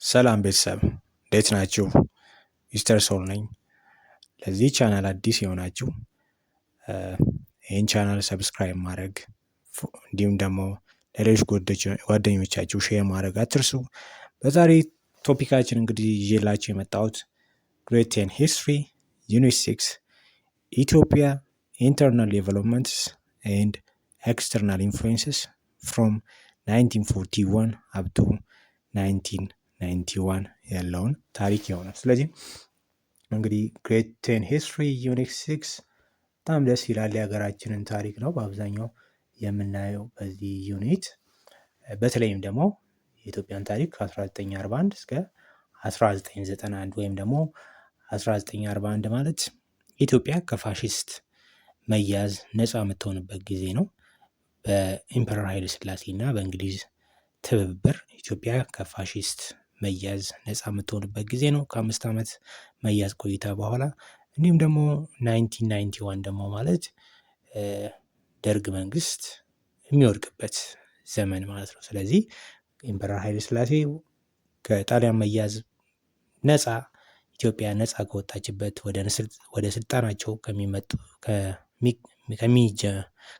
ሰላም ቤተሰብ እንዴት ናችሁ? ሚስተር ሶል ነኝ። ለዚህ ቻናል አዲስ የሆናችሁ ይህን ቻናል ሰብስክራይብ ማድረግ እንዲሁም ደግሞ ለሌሎች ጓደኞቻችሁ ሼር ማድረግ አትርሱ። በዛሬ ቶፒካችን እንግዲህ ይዤላችሁ የመጣሁት ግሬድ 10 ሂስትሪ ዩኒት 6 ኢትዮጵያ ኢንተርናል ዴቨሎፕመንትስ ኤንድ ኤክስተርናል ኢንፍሉዌንስስ ፍሮም 1941 አፕ ቱ 1991 ያለውን ታሪክ ይሆናል። ስለዚህ እንግዲህ ግሬድ 10 ሂስትሪ ዩኒት 6 በጣም ደስ ይላል። የሀገራችንን ታሪክ ነው በአብዛኛው የምናየው በዚህ ዩኒት። በተለይም ደግሞ የኢትዮጵያን ታሪክ ከ1941 እስከ 1991 ወይም ደግሞ 1941 ማለት ኢትዮጵያ ከፋሽስት መያዝ ነፃ የምትሆንበት ጊዜ ነው። በኢምፐረር ኃይለ ሥላሴ እና በእንግሊዝ ትብብር ኢትዮጵያ ከፋሽስት መያዝ ነፃ የምትሆንበት ጊዜ ነው ከ5 ዓመት መያዝ ቆይታ በኋላ። እንዲሁም ደግሞ 1991 ደግሞ ማለት ደርግ መንግስት የሚወድቅበት ዘመን ማለት ነው። ስለዚህ ኢምፐረር ኃይለ ሥላሴ ከጣሊያን መያዝ ነፃ ኢትዮጵያ ነፃ ከወጣችበት ወደ ስልጣናቸው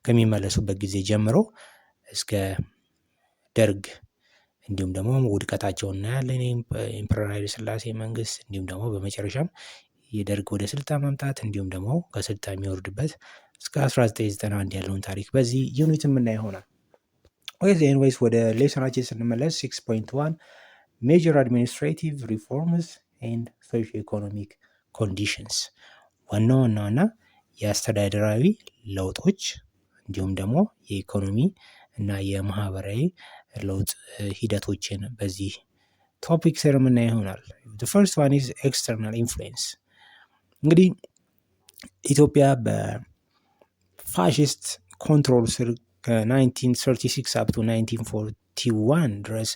ከሚመለሱበት ጊዜ ጀምሮ እስከ ደርግ እንዲሁም ደግሞ ውድቀታቸውን እናያለን። ኢምፐረር ኃይለ ሥላሴ መንግስት እንዲሁም ደግሞ በመጨረሻም የደርግ ወደ ስልጣን መምጣት እንዲሁም ደግሞ ከስልጣን የሚወርድበት እስከ 1991 ያለውን ታሪክ በዚህ ዩኒት የምናየው ይሆናል። ኤኒዌይስ ወደ ሌሰናችን ስንመለስ 6.1 ሜጀር አድሚኒስትሬቲቭ ሪፎርምስ ኤንድ ሶሾ ኢኮኖሚክ ኮንዲሽንስ ዋና ዋና የአስተዳደራዊ ለውጦች እንዲሁም ደግሞ የኢኮኖሚ እና የማህበራዊ ለውጥ ሂደቶችን በዚህ ቶፒክ ስር የምናየው ይሆናል። the first one is external influence። እንግዲህ ኢትዮጵያ በፋሽስት ኮንትሮል ስር ከ1936 up to 1941 ድረስ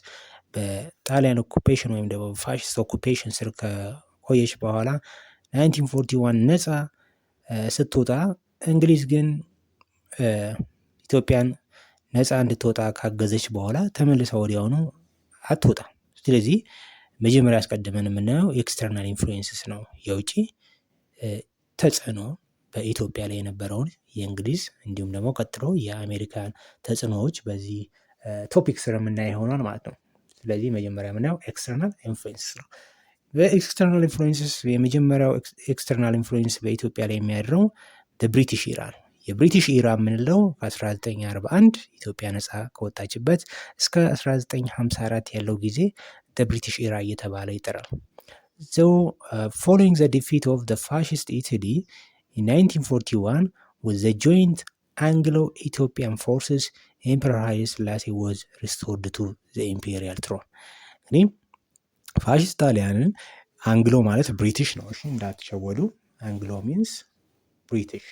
በጣሊያን ኦኩፔሽን ወይም ደግሞ ፋሽስት ኦኩፔሽን ስር ከቆየች በኋላ 1941 ነፃ ስትወጣ እንግሊዝ ግን ኢትዮጵያን ነፃ እንድትወጣ ካገዘች በኋላ ተመልሳ ወዲያውኑ አትወጣም። ስለዚህ መጀመሪያ አስቀድመን የምናየው ኤክስተርናል ኢንፍሉዌንስስ ነው። የውጭ ተጽዕኖ በኢትዮጵያ ላይ የነበረውን የእንግሊዝ እንዲሁም ደግሞ ቀጥሎ የአሜሪካን ተጽዕኖዎች በዚህ ቶፒክ ስር የምናየው ይሆናል ማለት ነው። ስለዚህ መጀመሪያ የምናየው ኤክስተርናል ኢንፍሉዌንስ ነው። በኤክስተርናል ኢንፍሉዌንስስ የመጀመሪያው ኤክስተርናል ኢንፍሉዌንስ በኢትዮጵያ ላይ የሚያድረው ብሪቲሽ ኢራ ነው። የብሪቲሽ ኢራ የምንለው ከ1941 ኢትዮጵያ ነፃ ከወጣችበት እስከ 1954 ያለው ጊዜ ብሪቲሽ ኢራ እየተባለ ይጠራል። following the defeat of the fascist Italy in 1941 with the joint Anglo-Ethiopian forces, Emperor Haile Selassie was restored to the imperial throne። እንግዲህ ፋሽስት ጣሊያንን አንግሎ ማለት ብሪቲሽ ነው። እሺ እንዳትሸወዱ። አንግሎ ሚንስ ብሪቲሽ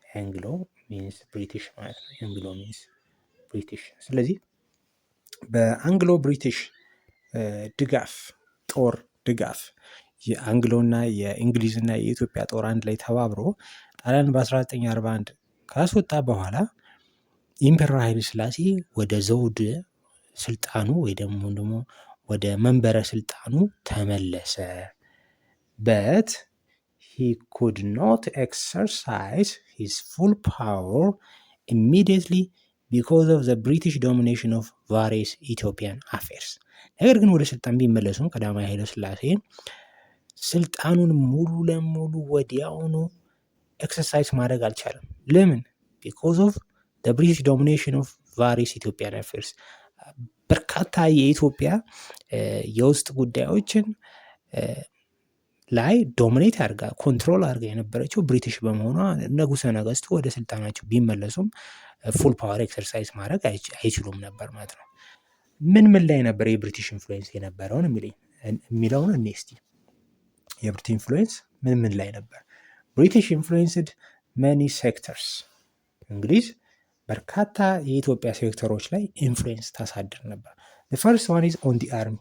አንግሎ ሚንስ ብሪቲሽ ማለት ነው። አንግሎ ሚንስ ብሪቲሽ። ስለዚህ በአንግሎ ብሪቲሽ ጦር ድጋፍ የአንግሎና የእንግሊዝና የኢትዮጵያ ጦር አንድ ላይ ተባብሮ ጣሊያን በ1941 ካስወጣ በኋላ ኢምፐረር ኃይለ ሥላሴ ወደ ዘውድ ስልጣኑ ወይ ደግሞ ወደ መንበረ ስልጣኑ ተመለሰ። but he could not exercise his full power immediately because of the British domination of various Ethiopian affairs። ነገር ግን ወደ ስልጣን ቢመለሱም ቀዳማዊ ኃይለ ሥላሴ ስልጣኑን ሙሉ ለሙሉ ወዲያውኑ ኤክሰርሳይዝ ማድረግ አልቻለም። ለምን? because of the British domination of various Ethiopian affairs። በርካታ የኢትዮጵያ የውስጥ ጉዳዮችን ላይ ዶሚኔት አድርጋ ኮንትሮል አድርጋ የነበረችው ብሪቲሽ በመሆኗ ንጉሠ ነገሥቱ ወደ ስልጣናቸው ቢመለሱም ፉል ፓወር ኤክሰርሳይዝ ማድረግ አይችሉም ነበር ማለት ነው። ምን ላይ ነበር የብሪቲሽ ኢንፍሉዌንስ የነበረውን የሚለውን እኔ እስቲ የብሪቲሽ ኢንፍሉዌንስ ምን ላይ ነበር? ብሪቲሽ ኢንፍሉዌንስድ መኒ ሴክተርስ። እንግሊዝ በርካታ የኢትዮጵያ ሴክተሮች ላይ ኢንፍሉዌንስ ታሳድር ነበር። the first one is on the army።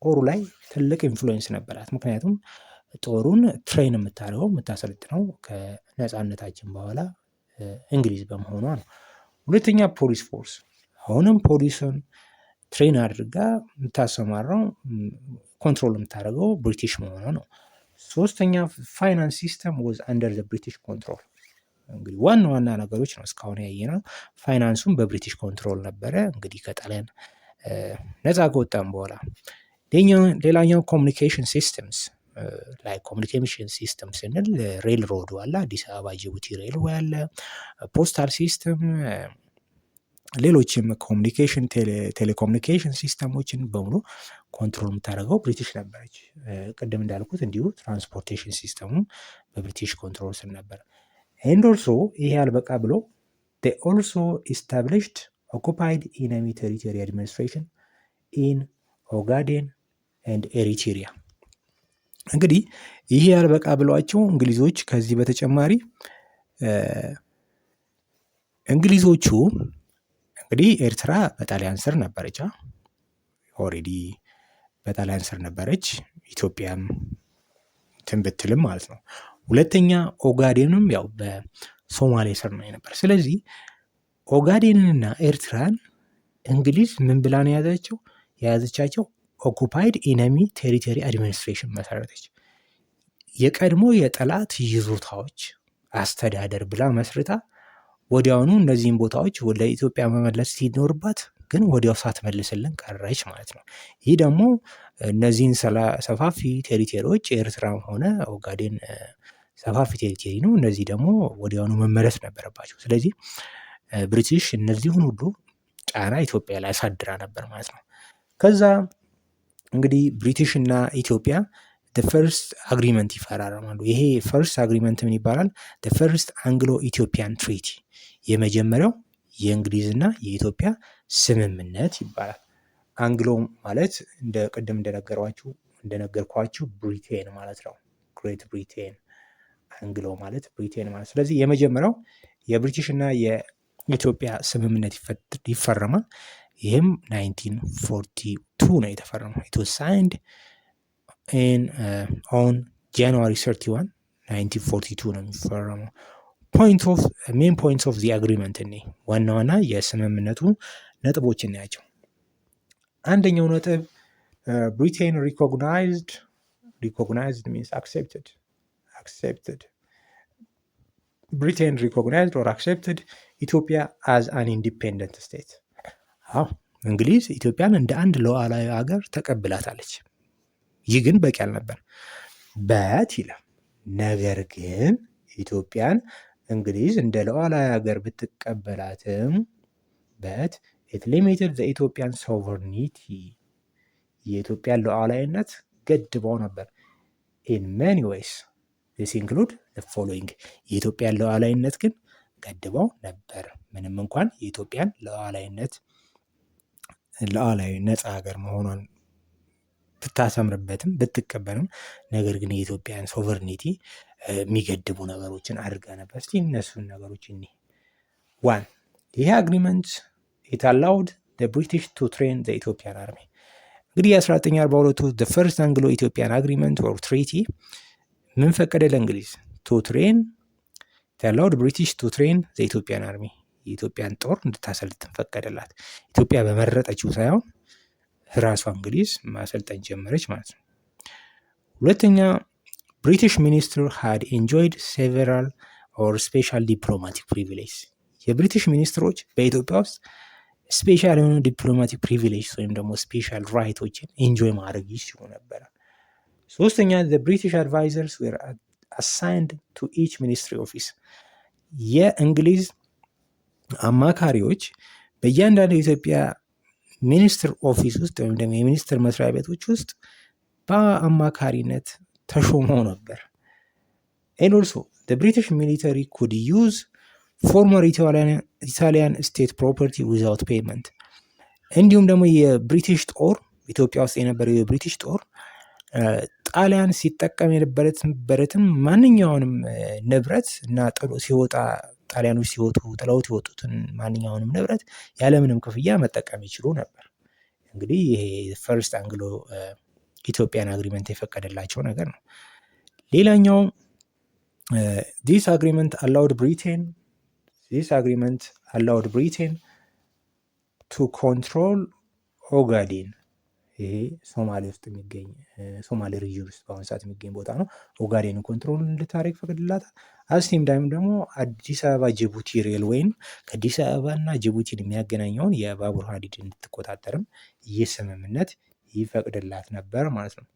ጦሩ ላይ ትልቅ ኢንፍሉዌንስ ነበራት። ምክንያቱም ጦሩን ትሬን የምታሰለጥነው ከነፃነታችን በኋላ እንግሊዝ በመሆኗ ነው። ሁለተኛ ፖሊስ ፎርስ። አሁንም ፖሊስን ትሬን አድርጋ የምታሰማራው ኮንትሮል የምታደርገው ብሪቲሽ መሆኑ ነው። ሶስተኛ ፋይናንስ ሲስተም ወዝ አንደር ዘ ብሪቲሽ ኮንትሮል። እንግዲህ ዋና ዋና ነገሮች ነው እስካሁን ያየነው። ፋይናንሱም በብሪቲሽ ኮንትሮል ነበረ እንግዲህ ከጣሊያን ነፃ ከወጣም በኋላ። ሌላኛው ኮሚኒኬሽን ሲስተምስ ላይ ኮሚኒኬሽን ሲስተም ስንል ሬል ሮዱ አለ፣ አዲስ አበባ ጅቡቲ ሬልዌይ አለ፣ ፖስታል ሲስተም፣ ሌሎችም ኮሚኒኬሽን ቴሌኮሚኒኬሽን ሲስተሞችን በሙሉ ኮንትሮል የምታደርገው ብሪቲሽ ነበረች። ቅድም እንዳልኩት እንዲሁ ትራንስፖርቴሽን ሲስተሙ በብሪቲሽ ኮንትሮል ስር ነበር። ኤንድ ኦልሶ ይሄ አልበቃ ብሎ they also established occupied enemy territory administration in ኦጋዴን and ኤሪትሪያ። እንግዲህ ይሄ ያልበቃ ብሏቸው እንግሊዞች ከዚህ በተጨማሪ እንግሊዞቹ እንግዲህ ኤርትራ በጣሊያን ስር ነበረች፣ ኦልሬዲ በጣሊያን ስር ነበረች፣ ኢትዮጵያም ትንብትልም ማለት ነው። ሁለተኛ ኦጋዴንም ያው በሶማሌ ስር ነው የነበር። ስለዚህ ኦጋዴንንና ኤርትራን እንግሊዝ ምን ብላ ነው የያዘቻቸው? ኦኩፓይድ ኢነሚ ቴሪቶሪ አድሚኒስትሬሽን መሰረተች። የቀድሞ የጠላት ይዞታዎች አስተዳደር ብላ መስርታ ወዲያውኑ እነዚህን ቦታዎች ወደ ኢትዮጵያ መመለስ ሲኖርባት ግን ወዲያው ሳትመልስልን ቀረች ማለት ነው። ይህ ደግሞ እነዚህን ሰፋፊ ቴሪቶሪዎች ኤርትራም ሆነ ኦጋዴን ሰፋፊ ቴሪቶሪ ነው። እነዚህ ደግሞ ወዲያውኑ መመለስ ነበረባቸው። ስለዚህ ብሪቲሽ እነዚህን ሁሉ ጫና ኢትዮጵያ ላይ አሳድራ ነበር ማለት ነው። ከዛ እንግዲህ ብሪቲሽ እና ኢትዮጵያ ፈርስት አግሪመንት ይፈራረማሉ። ይሄ ፈርስት አግሪመንት ምን ይባላል? ፈርስት አንግሎ ኢትዮጵያን ትሪቲ፣ የመጀመሪያው የእንግሊዝና የኢትዮጵያ ስምምነት ይባላል። አንግሎ ማለት እንደ ቅድም እንደነገርኳችሁ ብሪቴን ማለት ነው። ግሬት ብሪቴን አንግሎ ማለት ብሪቴን ማለት። ስለዚህ የመጀመሪያው የብሪቲሽ እና የኢትዮጵያ ስምምነት ይፈረማል። ይህም 1942 ነው የተፈረመው። it was signed on January 31 1942 ነው የሚፈረመው። ሜን ፖይንትስ ኦፍ ዚ አግሪመንት እኔ ዋና ዋና የስምምነቱ ነጥቦች እናያቸው። አንደኛው ነጥብ ብሪቴን recognized means accepted Britain recognized or accepted Ethiopia as an independent state። እንግሊዝ ኢትዮጵያን እንደ አንድ ሉዓላዊ ሀገር ተቀብላታለች። ይህ ግን በቂ አልነበር። ይላል ነገር ግን ኢትዮጵያን እንግሊዝ እንደ ሉዓላዊ ሀገር ብትቀበላትም it limited the Ethiopian sovereignty፣ የኢትዮጵያን ሉዓላዊነት ገድበው ነበር። in many ways this include the following፣ የኢትዮጵያን ሉዓላዊነት ግን ገድበው ነበር። ምንም እንኳን የኢትዮጵያን ሉዓላዊ ነፃ ሀገር መሆኗን ብታሰምርበትም ብትቀበልም፣ ነገር ግን የኢትዮጵያን ሶቨርኒቲ የሚገድቡ ነገሮችን አድርጋ ነበር። እስቲ እነሱን ነገሮች ዋን ይሄ አግሪመንት it allowed the British to train the Ethiopian army። እንግዲህ የ1942 the first Anglo-Ethiopian agreement or treaty ምን ፈቀደ ለእንግሊዝ? it allowed British to train the Ethiopian army፣ የኢትዮጵያን ጦር እንድታሰልጥን ፈቀደላት። ኢትዮጵያ በመረጠችው ሳይሆን ራሷ እንግሊዝ ማሰልጠን ጀመረች ማለት ነው። ሁለተኛ ብሪቲሽ ሚኒስትር had enjoyed several or special diplomatic privileges። የብሪቲሽ ሚኒስትሮች በኢትዮጵያ ውስጥ ስፔሻል የሆኑ ዲፕሎማቲክ ፕሪቪሌጅ ወይም ደግሞ ስፔሻል ራይቶችን ኢንጆይ ማድረግ ይችሉ ነበረ። ሶስተኛ the British advisors were assigned to each ministry office። የእንግሊዝ አማካሪዎች በእያንዳንዱ የኢትዮጵያ ሚኒስትር ኦፊስ ውስጥ ወይም ደግሞ የሚኒስትር መስሪያ ቤቶች ውስጥ በአማካሪነት ተሾመው ነበር። and also the British military could use former Italian state property without payment። እንዲሁም ደግሞ የብሪቲሽ ጦር ኢትዮጵያ ውስጥ የነበረው የብሪቲሽ ጦር ጣሊያን ሲጠቀም የነበረትን ማንኛውንም ንብረት እና ጥሎ ሲወጣ ጣሊያኖች ጥለውት የወጡትን ማንኛውንም ንብረት ያለምንም ክፍያ መጠቀም ይችሉ ነበር። እንግዲህ ይሄ ፈርስት አንግሎ ኢትዮጵያን አግሪመንት የፈቀደላቸው ነገር ነው። ሌላኛው this agreement allowed Britain to control ኦጋዴን ይሄ ሶማሌ ውስጥ የሚገኝ ሶማሌ ሪጅን ውስጥ በአሁኑ ሰዓት የሚገኝ ቦታ ነው። ኦጋዴንን ኮንትሮል እንድታደርግ ይፈቅድላታል። አስቴም ዳይም ደግሞ አዲስ አበባ ጅቡቲ ሬልዌይን ከአዲስ አበባ እና ጅቡቲን የሚያገናኘውን የባቡር ሀዲድ እንድትቆጣጠርም ይህ ስምምነት ይፈቅድላት ነበር ማለት ነው።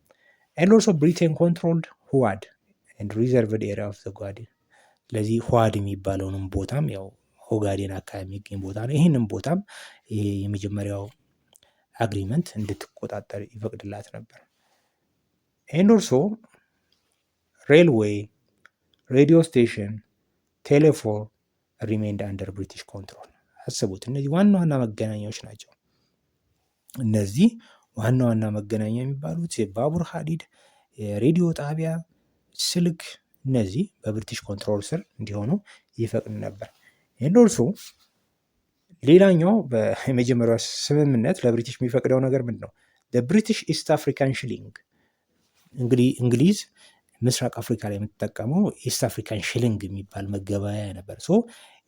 ኤንድ ኦልሶ ብሪቴን ኮንትሮልድ ሁዋድ ኤንድ ሪዘርቭድ ኤሪያ ኦፍ ዘ ኦጋዴን። ስለዚህ ሁዋድ የሚባለውንም ቦታም ያው ኦጋዴን አካባቢ የሚገኝ ቦታ ነው። ይህንም ቦታም ይሄ የመጀመሪያው አግሪመንት እንድትቆጣጠር ይፈቅድላት ነበር። ኤንድ ኦልሶ ሬልዌይ፣ ሬዲዮ ስቴሽን፣ ቴሌፎን ሪሜንድ አንደር ብሪቲሽ ኮንትሮል። አስቡት፣ እነዚህ ዋና ዋና መገናኛዎች ናቸው። እነዚህ ዋና ዋና መገናኛ የሚባሉት የባቡር ሀዲድ፣ የሬዲዮ ጣቢያ፣ ስልክ፣ እነዚህ በብሪቲሽ ኮንትሮል ስር እንዲሆኑ ይፈቅድ ነበር። ኤንድ ኦልሶ ሌላኛው በመጀመሪያው ስምምነት ለብሪቲሽ የሚፈቅደው ነገር ምንድን ነው? ብሪቲሽ ኢስት አፍሪካን ሽሊንግ። እንግዲህ እንግሊዝ ምስራቅ አፍሪካ ላይ የምትጠቀመው ኢስት አፍሪካን ሽሊንግ የሚባል መገበያያ ነበር። ሶ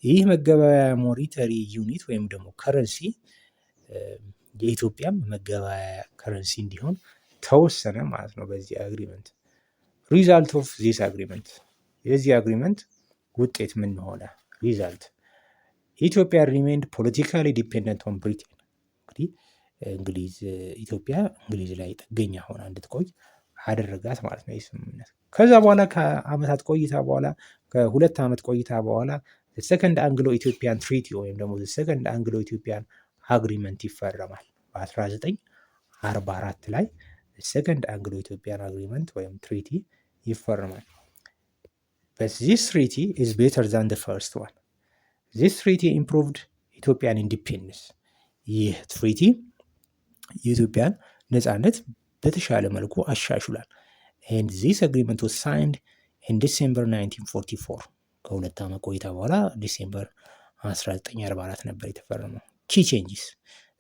ይህ መገበያያ ሞኒተሪ ዩኒት ወይም ደግሞ ከረንሲ የኢትዮጵያም መገበያያ ከረንሲ እንዲሆን ተወሰነ ማለት ነው በዚህ አግሪመንት። ሪዛልት ኦፍ ዚስ አግሪመንት፣ የዚህ አግሪመንት ውጤት ምን ሆነ? ሪዛልት ኢትዮጵያ ሪሜንድ ፖለቲካሊ ዲፔንደንት ኦን ብሪቴን። እንግዲህ ኢትዮጵያ እንግሊዝ ላይ ጥገኛ ሆና እንድትቆይ አደረጋት ማለት ነው ይህ ስምምነት። ከዛ በኋላ ከአመታት ቆይታ በኋላ ከ2 ዓመት ቆይታ በኋላ ሰከንድ አንግሎ ኢትዮጵያን ትሪቲ ወይም ደግሞ ሰከንድ አንግሎ ኢትዮጵያን አግሪመንት ይፈረማል። በ1944 ላይ ሰከንድ አንግሎ ኢትዮጵያን አግሪመንት ወይም ትሪቲ ይፈረማል። But this treaty is better than the first one. This treaty improved Ethiopian independence. ይህ ትሪቲ የኢትዮጵያን ነፃነት በተሻለ መልኩ አሻሽሏል። And this agreement was signed in December 1944. ከ2 ዓመት ቆይታ በኋላ ዲሴምበር 1944 ነበር የተፈረመው። ኪ ቼንጅስ፣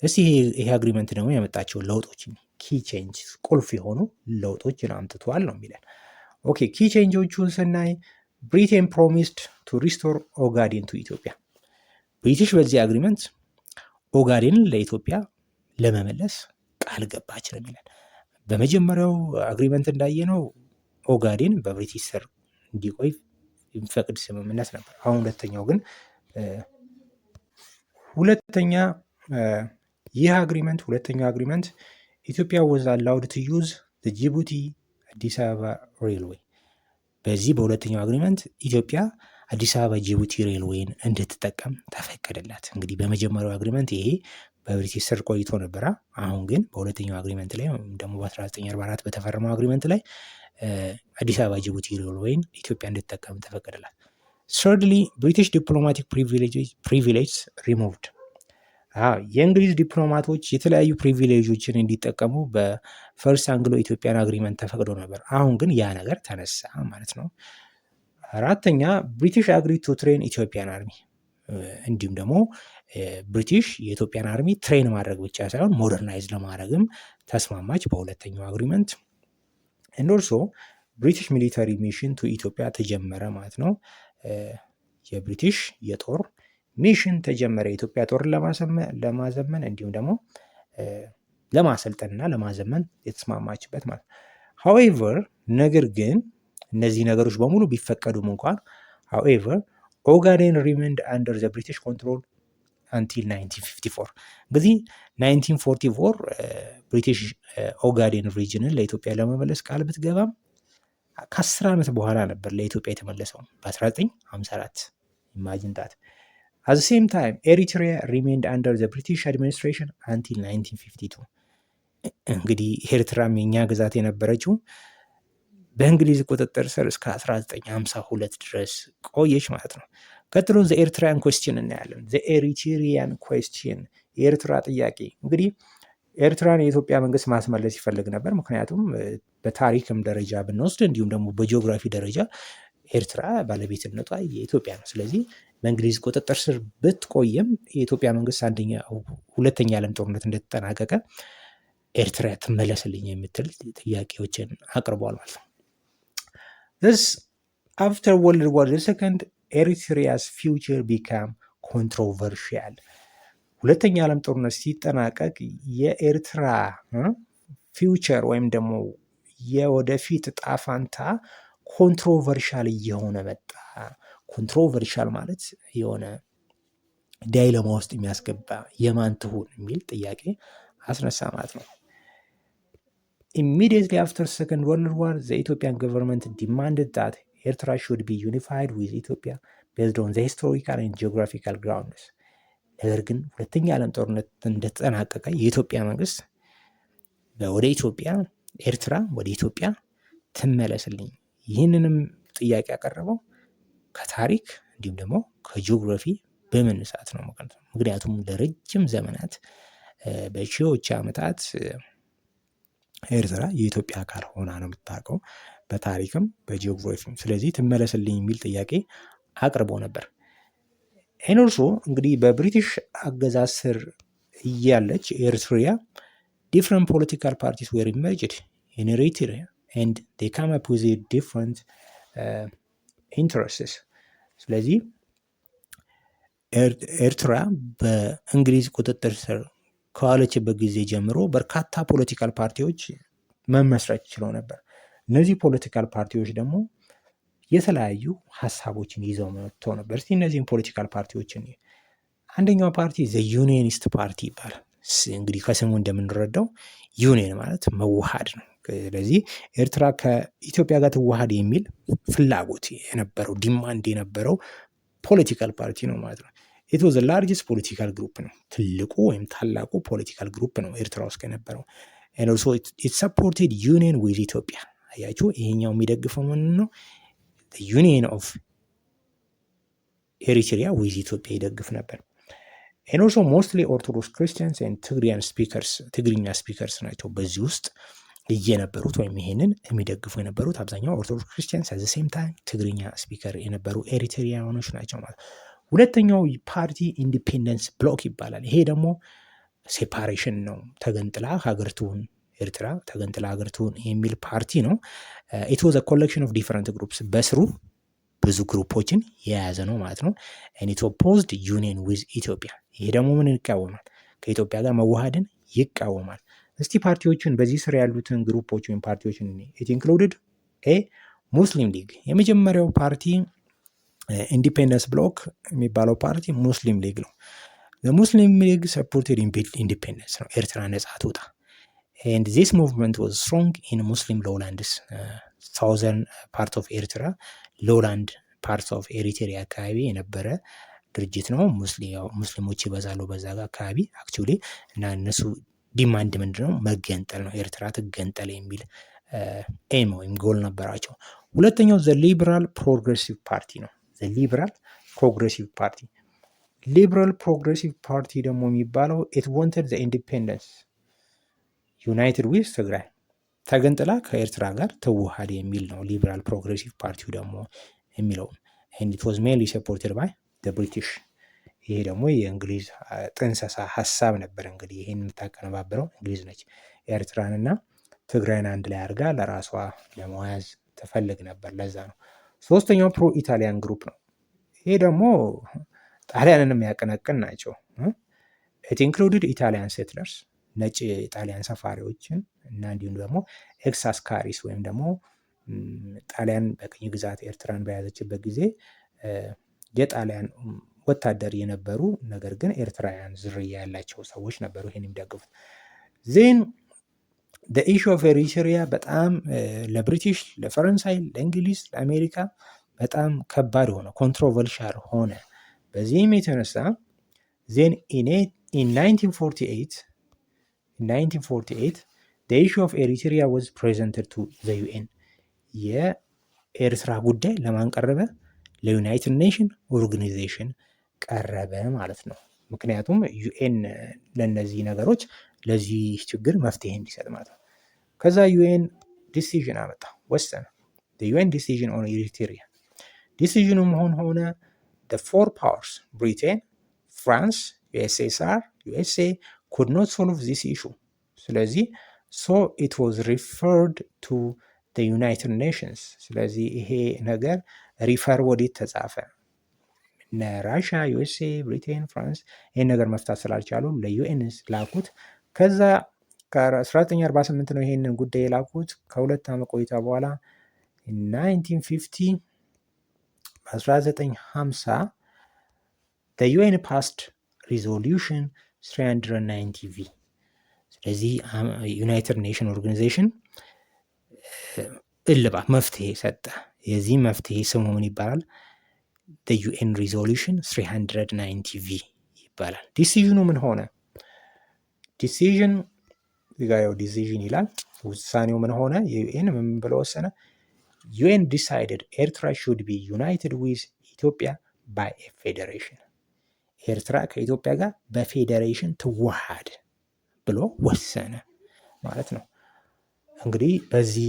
እስቲ ይሄ አግሪመንት ደግሞ ያመጣቸው ለውጦችን ኪ ቼንጅስ፣ ቁልፍ የሆኑ ለውጦችን አምጥቷል ነው የሚለን። ኦኬ ኪ ቼንጆቹን ስናይ ብሪቴን ፕሮሚስድ ቱ ሪስቶር ኦጋዴን ቱ ኢትዮጵያ። ብሪቲሽ በዚህ አግሪመንት ኦጋዴንን ለኢትዮጵያ ለመመለስ ቃል ገባች ነው የሚለን። በመጀመሪያው አግሪመንት እንዳየነው ኦጋዴን በብሪቲሽ ስር እንዲቆይ የሚፈቅድ ስምምነት ነበር። አሁን ሁለተኛው አግሪመንት ኢትዮጵያ was allowed to use the Djibouti አዲስ አበባ ሬልዌይ። በዚህ በሁለተኛው አግሪመንት ኢትዮጵያ አዲስ አበባ ጅቡቲ ሬልዌይን እንድትጠቀም ተፈቀደላት። እንግዲህ በመጀመሪያው አግሪመንት ይሄ በብሪቲሽ ስር ቆይቶ ነበረ። አሁን ግን በሁለተኛው አግሪመንት ላይ ደግሞ በ1944 በተፈረመው አግሪመንት ላይ አዲስ አበባ ጅቡቲ ሬልዌይን ኢትዮጵያ እንድትጠቀም ተፈቀደላት። ሰርድሊ ብሪቲሽ ዲፕሎማቲክ ፕሪቪሌጅ ሪሙቭድ። የእንግሊዝ ዲፕሎማቶች የተለያዩ ፕሪቪሌጆችን እንዲጠቀሙ በፈርስት አንግሎ ኢትዮጵያን አግሪመንት ተፈቅዶ ነበር። አሁን ግን ያ ነገር ተነሳ ማለት ነው። አራተኛ ብሪቲሽ አግሪ ቱ ትሬን ኢትዮጵያን አርሚ። እንዲሁም ደግሞ ብሪቲሽ የኢትዮጵያን አርሚ ትሬን ማድረግ ብቻ ሳይሆን ሞደርናይዝ ለማድረግም ተስማማች በሁለተኛው አግሪመንት። ኤንድ ኦልሶ ብሪቲሽ ሚሊተሪ ሚሽን ቱ ኢትዮጵያ ተጀመረ ማለት ነው። የብሪቲሽ የጦር ሚሽን ተጀመረ የኢትዮጵያ ጦርን ለማዘመን እንዲሁም ደግሞ ለማሰልጠንና ለማዘመን የተስማማችበት ማለት ነው። ሃዌቨር ነገር ግን እነዚህ ነገሮች በሙሉ ቢፈቀዱም እንኳን ሃዌቨር ኦጋዴን ሪሜንድ አንደር ዘ ብሪቲሽ ኮንትሮል አንቲል 1954። እንግዲህ 1944 ብሪቲሽ ኦጋዴን ሪጅንን ለኢትዮጵያ ለመመለስ ቃል ብትገባም ከ10 ዓመት በኋላ ነበር ለኢትዮጵያ የተመለሰው በ1954። ኢማጂን ዳት። አት ዘ ሴም ታይም ኤሪትሪያ ሪሜንድ አንደር ዘ ብሪቲሽ አድሚኒስትሬሽን አንቲል 1952። እንግዲህ ኤርትራም የኛ ግዛት የነበረችው በእንግሊዝ ቁጥጥር ስር እስከ 1952 ድረስ ቆየች ማለት ነው። ቀጥሎ ዘ ኤርትራያን ኩዌስችን እናያለን። ዘ ኤሪትሪያን ኩዌስችን፣ የኤርትራ ጥያቄ። እንግዲህ ኤርትራን የኢትዮጵያ መንግስት ማስመለስ ይፈልግ ነበር። ምክንያቱም በታሪክም ደረጃ ብንወስድ እንዲሁም ደግሞ በጂኦግራፊ ደረጃ ኤርትራ ባለቤትነቷ የኢትዮጵያ ነው። ስለዚህ በእንግሊዝ ቁጥጥር ስር ብትቆየም የኢትዮጵያ መንግስት ሁለተኛ ዓለም ጦርነት እንደተጠናቀቀ ኤርትራ ትመለስልኝ የምትል ጥያቄዎችን አቅርቧል ማለት ነው። Thus, after World War II, Eritrea's future became controversial. ሁለተኛ ዓለም ጦርነት ሲጠናቀቅ የኤርትራ ፊውቸር ወይም ደግሞ የወደፊት እጣ ፈንታ ኮንትሮቨርሻል እየሆነ መጣ። ኮንትሮቨርሻል ማለት የሆነ ዳይለማ ውስጥ የሚያስገባ የማን ትሁን የሚል ጥያቄ አስነሳ ማለት ነው። Immediately after Second World War, the Ethiopian government demanded that Eritrea should be unified with Ethiopia based on the historical and geographical grounds. ነገር ግን ሁለተኛ ዓለም ጦርነት እንደተጠናቀቀ የኢትዮጵያ መንግስት ወደ ኢትዮጵያ ኤርትራ ወደ ኢትዮጵያ ትመለስልኝ፣ ይህንንም ጥያቄ ያቀረበው ከታሪክ እንዲሁም ደግሞ ከጂኦግራፊ በመነሳት ነው። ምክንያቱም ለረጅም ዘመናት በሺዎች ዓመታት ኤርትራ የኢትዮጵያ አካል ሆና ነው የምታውቀው በታሪክም በጂኦግራፊም። ስለዚህ ትመለስልኝ የሚል ጥያቄ አቅርቦ ነበር። ኤኖርሶ እንግዲህ በብሪቲሽ አገዛዝ ስር እያለች ኤርትሪያ ዲፍረንት ፖለቲካል ፓርቲስ ዌር ኢመርጅድ ኢን ኤሪትሪያ ኤንድ ዴይ ካም አፕ ዊዝ ዲፍረንት ኢንተረስትስ። ስለዚህ ኤርትራ በእንግሊዝ ቁጥጥር ስር ከዋለችበት ጊዜ ጀምሮ በርካታ ፖለቲካል ፓርቲዎች መመስረት ችለው ነበር። እነዚህ ፖለቲካል ፓርቲዎች ደግሞ የተለያዩ ሀሳቦችን ይዘው መጥተው ነበር። እስቲ እነዚህን ፖለቲካል ፓርቲዎችን አንደኛው ፓርቲ ዘ ዩኒየኒስት ፓርቲ ይባላል። እንግዲህ ከስሙ እንደምንረዳው ዩኒየን ማለት መዋሃድ ነው። ስለዚህ ኤርትራ ከኢትዮጵያ ጋር ትዋሃድ የሚል ፍላጎት የነበረው ዲማንድ የነበረው ፖለቲካል ፓርቲ ነው ማለት ነው። ኢት ዋዝ ላርጅስት ፖለቲካል ግሩፕ ነው። ትልቁ ወይም ታላቁ ፖለቲካል ግሩፕ ነው ኤርትራ ውስጥ የነበረው። and also it supported union with Ethiopia። አያችሁ ይሄኛው የሚደግፈው ምን ነው? the union of Eritrea with Ethiopia ይደግፍ ነበር። and also mostly Orthodox Christians and ትግርኛ ስፒከርስ ናቸው በዚህ ውስጥ እየነበሩት ወይም ይሄንን የሚደግፉ የነበሩት አብዛኛው ኦርቶዶክስ ክርስቲያንስ at the same time ትግርኛ ስፒከር የነበሩ ኤሪትሪያኖች ናቸው ማለት። ሁለተኛው ፓርቲ ኢንዲፔንደንስ ብሎክ ይባላል። ይሄ ደግሞ ሴፓሬሽን ነው፣ ተገንጥላ ሀገር ትሁን ኤርትራ ተገንጥላ ሀገር ትሁን የሚል ፓርቲ ነው። ኢት ዋዝ አ ኮሌክሽን ኦፍ ዲፈረንት ግሩፕስ፣ በስሩ ብዙ ግሩፖችን የያዘ ነው ማለት ነው። and it opposed union with Ethiopia። ይሄ ደግሞ ምን ይቃወማል? ከኢትዮጵያ ጋር መዋሃድን ይቃወማል። እስቲ ፓርቲዎችን በዚህ ስር ያሉትን ግሩፖች ወይም ፓርቲዎችን it included a ሙስሊም ሊግ። የመጀመሪያው ፓርቲ ኢንዲፔንደንስ ብሎክ የሚባለው ፓርቲ ሙስሊም ሊግ ነው። ሙስሊም ሊግ ሰፖርትድ ኢንዲፔንደንስ ነው፣ ኤርትራ ነጻ ትውጣ። and this movement was strong in Muslim lowlands, southern part of Eritrea, lowland parts of Eritrea አካባቢ የነበረ ድርጅት ነው። ሙስሊሞች ይበዛሉ በዛ አካባቢ አክቹሊ። እና እነሱ ዲማንድ ምንድነው? መገንጠል ነው፣ ኤርትራ ትገንጠል የሚል ኤም ወይም ጎል ነበራቸው። ሁለተኛው ዘ ሊበራል ፕሮግሬሲቭ ፓርቲ ነው። ዘ ሊበራል ፕሮግሬሲቭ ፓርቲ ሊበራል ፕሮግሬሲቭ ፓርቲ ደግሞ የሚባለው ኢት ዋንትድ ዘ ኢንዲፔንደንስ ዩናይትድ ዊዝ ትግራይ፣ ተገንጥላ ከኤርትራ ጋር ትዋሃድ የሚል ነው ሊበራል ፕሮግሬሲቭ ፓርቲው ደግሞ የሚለው። and it was mainly supported by the British። ይሄ ደግሞ የእንግሊዝ ጥንሰሳ ሀሳብ ነበር። እንግዲህ ይሄን የምታቀነባብረው እንግሊዝ ነች። ኤርትራንና ትግራይን አንድ ላይ አድርጋ ለራሷ ለመያዝ ትፈልግ ነበር። ለዛ ነው። ሶስተኛው ፕሮ ኢታሊያን ግሩፕ ነው። ይሄ ደግሞ ጣሊያንንም ያቀነቅን ናቸው። it included Italian settlers፣ ነጭ የጣሊያን ሰፋሪዎችን እና እንዲሁም ደግሞ ኤክስ አስካሪስ ወይም ደግሞ ጣሊያን በቅኝ ግዛት ኤርትራን በያዘችበት ጊዜ የጣሊያን ወታደር የነበሩ ነገር ግን ኤርትራውያን ዝርያ ያላቸው ሰዎች ነበሩ ይሄን የሚደግፉት። ዜን the issue of Eritrea በጣም ለብሪቲሽ፣ ለፈረንሳይ፣ ለእንግሊዝ፣ ለአሜሪካ በጣም ከባድ ሆነ፣ ኮንትሮቨርሻል ሆነ። በዚህም የተነሳ ዜን in 1948 the issue of Eritrea was presented to the UN። የኤርትራ ጉዳይ ለማን ቀረበ? ለዩናይትድ ኔሽን ኦርጋናይዜሽን ቀረበ ማለት ነው። ምክንያቱም ዩኤን ለነዚህ ነገሮች ለዚህ ችግር መፍትሄ እንዲሰጥ ማለት ነው። ከዛ ዩኤን ዲሲዥን አመጣ፣ ወሰነ። the UN decision on Eritrea ዲሲዥኑ መሆን ሆነ the four powers Britain, France, USSR, USA could not solve this issue። ስለዚህ so it was referred to the United Nations። ስለዚህ ይሄ ነገር ሪፈር ወዴት ተጻፈ? እነ ራሻ፣ ዩኤስኤ፣ ብሪቴን፣ ፍራንስ ይህን ነገር መፍታት ስላልቻሉ ለዩኤንስ ላኩት። ከዛ ከ1948 ነው ይሄንን ጉዳይ የላኩት። ከ2 ዓመት ቆይታ በኋላ 1950 the UN passed resolution 390V። ስለዚህ ዩናይትድ ኔሽን ኦርጋናይዜሽን እልባት መፍትሄ ሰጠ። የዚህ መፍትሄ ስሙ ምን ይባላል? the UN resolution 390V ይባላል። ዲሲዥኑ ምን ሆነ? ዲሲዥን ዲሲዥን ይላል። ውሳኔው ምን ሆነ? የዩኤን ምን ብሎ ወሰነ? UN decided ኤርትራ should be united with ኢትዮጵያ by a federation። ኤርትራ ከኢትዮጵያ ጋር በፌዴሬሽን ትዋሃድ ብሎ ወሰነ ማለት ነው። እንግዲህ በዚህ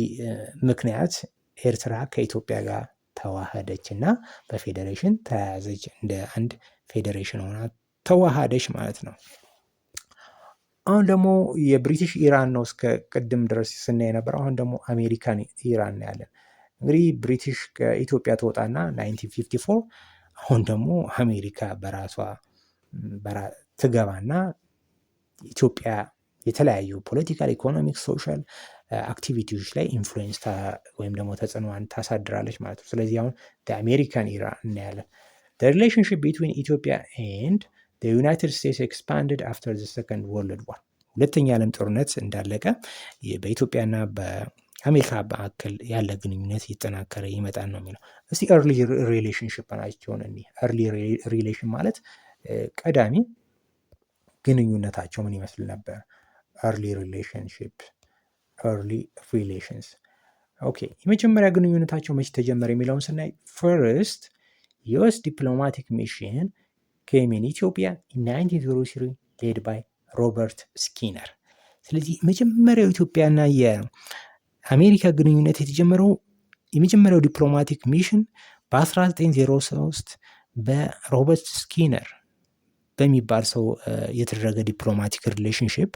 ምክንያት ኤርትራ ከኢትዮጵያ ጋር ተዋሃደች እና በፌዴሬሽን ተያያዘች። እንደ አንድ ፌዴሬሽን ሆና ተዋሃደች ማለት ነው። አሁን ደግሞ የብሪቲሽ ኢራን ነው እስከ ቅድም ድረስ ስናይ የነበረው። አሁን ደግሞ አሜሪካን ኢራን ነው ያለን። እንግዲህ ብሪቲሽ ከኢትዮጵያ ትወጣና 1954 አሁን ደግሞ አሜሪካ በራሷ ትገባና ኢትዮጵያ የተለያዩ ፖለቲካል፣ ኢኮኖሚክ፣ ሶሻል አክቲቪቲዎች ላይ ኢንፍሉዌንስ ወይም ደግሞ ተጽዕኖዋን ታሳድራለች ማለት ነው። ስለዚህ አሁን አሜሪካን ኢራን እናያለን። the relationship between Ethiopia and the United States expanded after the Second World War። ሁለተኛ ዓለም ጦርነት እንዳለቀ በኢትዮጵያና በአሜሪካ መካከል ያለ ግንኙነት እየተጠናከረ ይመጣል ነው የሚለው። እስቲ ኤርሊ ሪሌሽንሽፕ ናቸውን እኒ ኤርሊ ሪሌሽን ማለት ቀዳሚ ግንኙነታቸው ምን ይመስል ነበር? ኤርሊ ሪሌሽንሽፕ ኤርሊ ሪሌሽንስ። ኦኬ የመጀመሪያ ግንኙነታቸው መቼ ተጀመረ የሚለውን ስናይ ፈርስት ዩኤስ ዲፕሎማቲክ ሚሽን ኬም ኢን ኢትዮጵያ ኢን 1903 ሌድ ባይ ሮበርት ስኪነር። ስለዚህ መጀመሪያው ኢትዮጵያና የአሜሪካ ግንኙነት የተጀመረው የመጀመሪያው ዲፕሎማቲክ ሚሽን በ1903 በሮበርት ስኪነር በሚባል ሰው የተደረገ ዲፕሎማቲክ ሪሌሽንሽፕ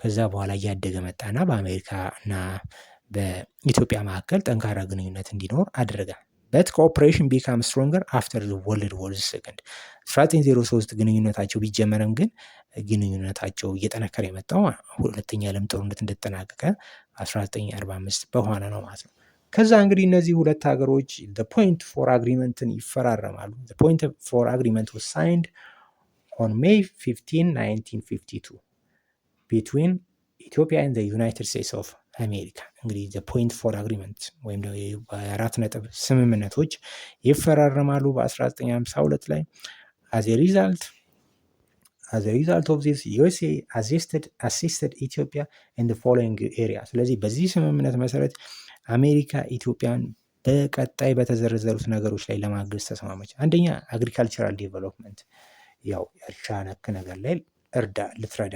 ከዛ በኋላ እያደገ መጣና በአሜሪካ እና በኢትዮጵያ መካከል ጠንካራ ግንኙነት እንዲኖር አደረገ። በት ኮኦፕሬሽን ቢካም ስትሮንገር አፍተር ወርልድ ዋር ሰከንድ። 1903 ግንኙነታቸው ቢጀመርም ግን ግንኙነታቸው እየጠነከረ የመጣው ሁለተኛ ዓለም ጦርነት እንደተጠናቀቀ 1945 በኋላ ነው ማለት ነው። ከዛ እንግዲህ እነዚህ ሁለት ሀገሮች ፖይንት ፎር አግሪመንትን ይፈራረማሉ። ፖይንት ፎር አግሪመንት was signed on May 15, 1952 between Ethiopia and the United States of America። እንግዲህ the point for agreement ወይም የአራት ነጥብ ስምምነቶች ይፈራረማሉ በ1952 ላይ። as a result of this USA assisted Ethiopia in the following area። ስለዚህ በዚህ ስምምነት መሰረት አሜሪካ ኢትዮጵያን በቀጣይ በተዘረዘሩት ነገሮች ላይ ለማገዝ ተስማማች። አንደኛ አግሪካልቸራል ዴቨሎፕመንት፣ ያው እርሻ ነክ ነገር ላይ ልትረዳ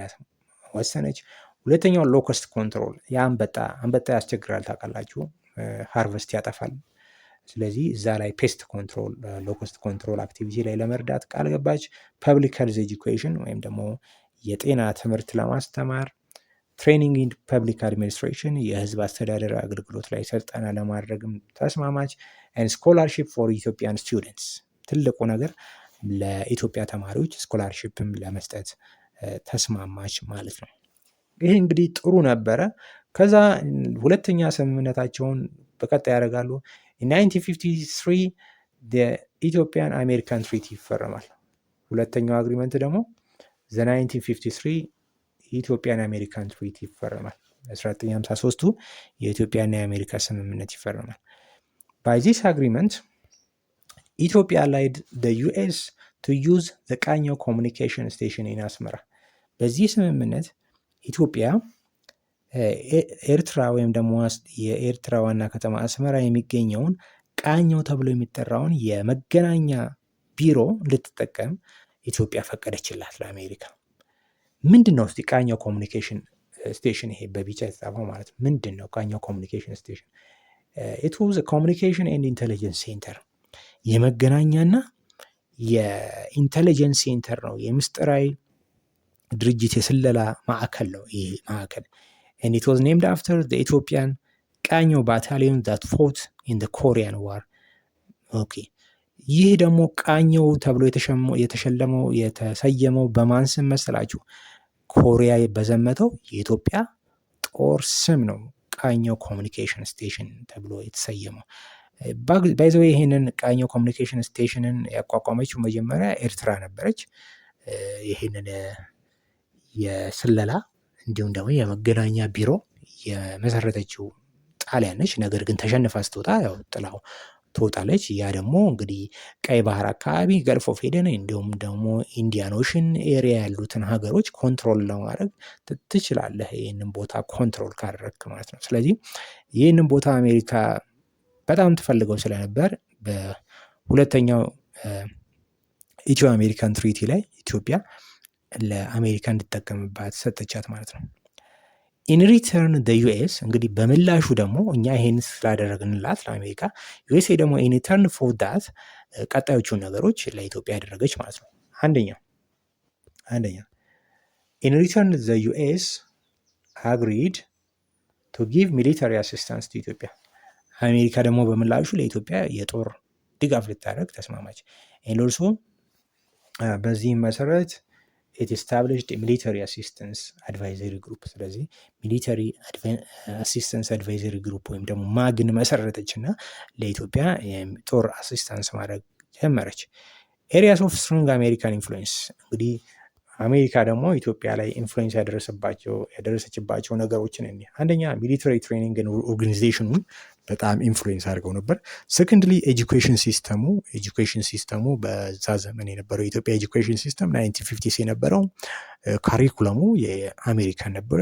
ወሰነች። ሁለተኛው ሎከስት ኮንትሮል፣ አንበጣ ያስቸግራል ታውቃላችሁ፣ ሃርቨስት ያጠፋል። ስለዚህ እዛ ላይ ፔስት ኮንትሮል፣ ሎከስት ኮንትሮል አክቲቪቲ ላይ ለመርዳት ቃል ገባች። ፐብሊክ ሄልዝ ኤጁኬሽን ወይም ደግሞ የጤና ትምህርት ለማስተማር፣ ትሬኒንግ ኢን ፐብሊክ አድሚኒስትሬሽን የህዝብ አስተዳደር አገልግሎት ላይ ስልጠና ለማድረግም ተስማማች። ኤንድ ስኮላርሺፕ ፎር ኢትዮጵያን ስቱደንትስ፣ ትልቁ ነገር ለኢትዮጵያ ተማሪዎች ስኮላርሺፕም ለመስጠት ተስማማች ማለት ነው። ይህ እንግዲህ ጥሩ ነበረ። ከዛ ሁለተኛ ስምምነታቸውን በቀጣይ ያደርጋሉ። 1953 ኢትዮጵያን አሜሪካን ትሪቲ ይፈረማል። ሁለተኛው አግሪመንት ደግሞ 1953 የኢትዮጵያን አሜሪካን ትሪቲ ይፈረማል። 1953ቱ የኢትዮጵያና የአሜሪካ ስምምነት ይፈረማል። by this agreement ኢትዮጵያ allied the US to use the ቃኘው communication station in አስመራ። በዚህ ስምምነት ኢትዮጵያ ኤርትራ ወይም ደግሞ የኤርትራ ዋና ከተማ አስመራ የሚገኘውን ቃኘው ተብሎ የሚጠራውን የመገናኛ ቢሮ ልትጠቀም ኢትዮጵያ ፈቀደችላት ለአሜሪካ። ምንድን ነው እስቲ ቃኘው ኮሚኒኬሽን ስቴሽን? ይሄ በቢጫ የተጻፈው ማለት ምንድን ነው? ቃኘው ኮሚኒኬሽን ስቴሽን it was a communication and intelligence center፣ የመገናኛና የኢንቴሊጀንስ ሴንተር ነው። የምስጢራዊ ድርጅት የስለላ ማዕከል ነው ይህ ማዕከል። and it was named after the Ethiopian ቃኘው battalion that fought in the Korean War። ኦኬ ይህ ደግሞ ቃኘው ተብሎ የተሰየመው በማን ስም መሰላችሁ? ኮሪያ በዘመተው የኢትዮጵያ ጦር ስም ነው ቃኘው ኮሚኒኬሽን ስቴሽን ተብሎ የተሰየመው። ባይዘው ይህንን ቃኘው ኮሚኒኬሽን ስቴሽንን ያቋቋመችው መጀመሪያ ኤርትራ ነበረች። ይህንን የስለላ እንዲሁም ደግሞ የመገናኛ ቢሮ የመሰረተችው ጣሊያን ነች። ነገር ግን ተሸንፋ ስትወጣ ያው ጥላው ትወጣለች። ያ ደግሞ እንግዲህ ቀይ ባህር አካባቢ ገልፍ ኦፍ ኤደን እንዲሁም ደግሞ ኢንዲያን ኦሽን ኤሪያ ያሉትን ሀገሮች ኮንትሮል ለማድረግ ትችላለህ፣ ይህንን ቦታ ኮንትሮል ካደረግክ ማለት ነው። ስለዚህ ይህንን ቦታ አሜሪካ በጣም ትፈልገው ስለነበር በሁለተኛው ኢትዮ አሜሪካን ትሪቲ ላይ ኢትዮጵያ ለአሜሪካ እንድጠቀምባት ሰጠቻት ማለት ነው። ኢን ሪተርን ዩኤስ እንግዲህ በምላሹ ደግሞ እኛ ይሄን ስላደረግንላት ለአሜሪካ ዩኤስኤ ደግሞ ኢን ሪተርን ፎር ዳት ቀጣዮቹን ነገሮች ለኢትዮጵያ ያደረገች ማለት ነው። አንደኛ ኢን ሪተርን ዩኤስ አግሪድ ቱ ጊቭ ሚሊታሪ አሲስታንስ ቱ ኢትዮጵያ። አሜሪካ ደግሞ በምላሹ ለኢትዮጵያ የጦር ድጋፍ ልታደርግ ተስማማች። ኤንድ ኦልሶ በዚህም መሰረት ኢት ኤስታብሊሽድ ሚሊታሪ አሲስተንስ አድቫይዘሪ ግሩፕ። ስለዚህ ሚሊታሪ አሲስተንስ አድቫይዘሪ ግሩፕ ወይም ደግሞ ማግን መሰረተች እና ለኢትዮጵያ ጦር አሲስታንስ ማድረግ ጀመረች። ኤሪያስ ኦፍ ስትሮንግ አሜሪካን ኢንፍሉዌንስ እንግዲህ አሜሪካ ደግሞ ኢትዮጵያ ላይ ኢንፍሉዌንስ ያደረሰችባቸው ነገሮችን አንደኛ ሚሊታሪ ትሬኒንግ ኦርጋናይዜሽኑን በጣም ኢንፍሉዌንስ አድርገው ነበር። ሰከንድሊ ኤጁኬሽን ሲስተሙ በዛ ዘመን የነበረው የኢትዮጵያ ኤጁኬሽን ሲስተም 1950s የነበረው ካሪኩለሙ የአሜሪካን ነበረ።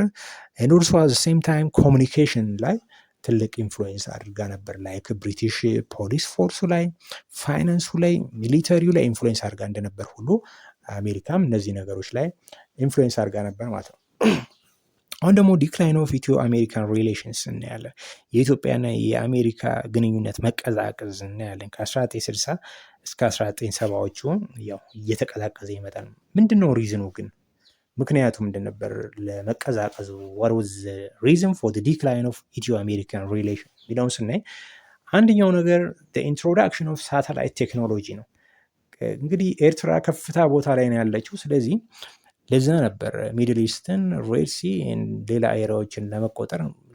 ኤንድ ኦልሶ አት ዘ ሴም ታይም ኮሚኒኬሽን ላይ ትልቅ ኢንፍሉዌንስ አድርጋ ነበር። ላይክ ብሪቲሽ ፖሊስ ፎርሱ ላይ፣ ፋይናንሱ ላይ፣ ሚሊተሪው ላይ ኢንፍሉዌንስ አድርጋ እንደነበር ሁሉ አሜሪካም እነዚህ ነገሮች ላይ ኢንፍሉዌንስ አድርጋ ነበር ማለት ነው። አሁን ደግሞ ዲክላይን ኦፍ ኢትዮ አሜሪካን ሪሌሽንስ እናያለን። የኢትዮጵያና የአሜሪካ ግንኙነት መቀዛቀዝ እናያለን። ከ1960 እስከ 1970ዎቹ ያው እየተቀዛቀዘ ይመጣል። ምንድነው ሪዝኑ ግን? ምክንያቱ ምንድን ነበር ለመቀዛቀዙ? what was the reason for the decline of ኢትዮ አሜሪካን ሪሌሽን የሚለውን ስናይ አንደኛው ነገር the introduction of satellite technology ነው። እንግዲህ ኤርትራ ከፍታ ቦታ ላይ ነው ያለችው። ስለዚህ ለዛ ነበር ሚድል ኢስትን፣ ሬድ ሲ፣ ሌላ ኤሪያዎችን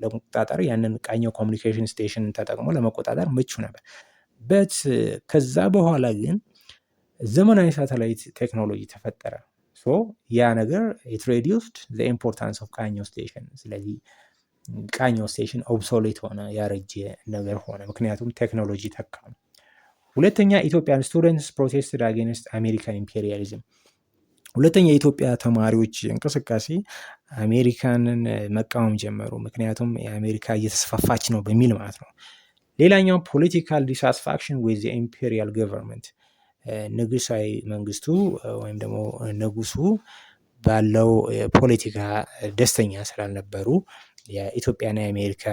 ለመቆጣጠር ያንን ቃኘው ኮሚኒኬሽን ስቴሽን ተጠቅሞ ለመቆጣጠር ምቹ ነበር። በት ከዛ በኋላ ግን ዘመናዊ ሳተላይት ቴክኖሎጂ ተፈጠረ። ያ ነገር it reduced the importance of ቃኘው ስቴሽን። ስለዚህ ቃኘው ስቴሽን ኦብሶሌት ሆነ፣ ያረጀ ነገር ሆነ፣ ምክንያቱም ቴክኖሎጂ ተካ። ሁለተኛ ኢትዮጵያን ስቱደንትስ ፕሮቴስትድ አጌንስት አሜሪካን ኢምፔሪያሊዝም። ሁለተኛ የኢትዮጵያ ተማሪዎች እንቅስቃሴ አሜሪካንን መቃወም ጀመሩ። ምክንያቱም የአሜሪካ እየተስፋፋች ነው በሚል ማለት ነው። ሌላኛው ፖለቲካል ዲሳትስፋክሽን ዊዝ ኢምፔሪያል ገቨርንመንት፣ ንጉሳዊ መንግስቱ ወይም ደግሞ ንጉሱ ባለው ፖለቲካ ደስተኛ ስላልነበሩ የኢትዮጵያና የአሜሪካ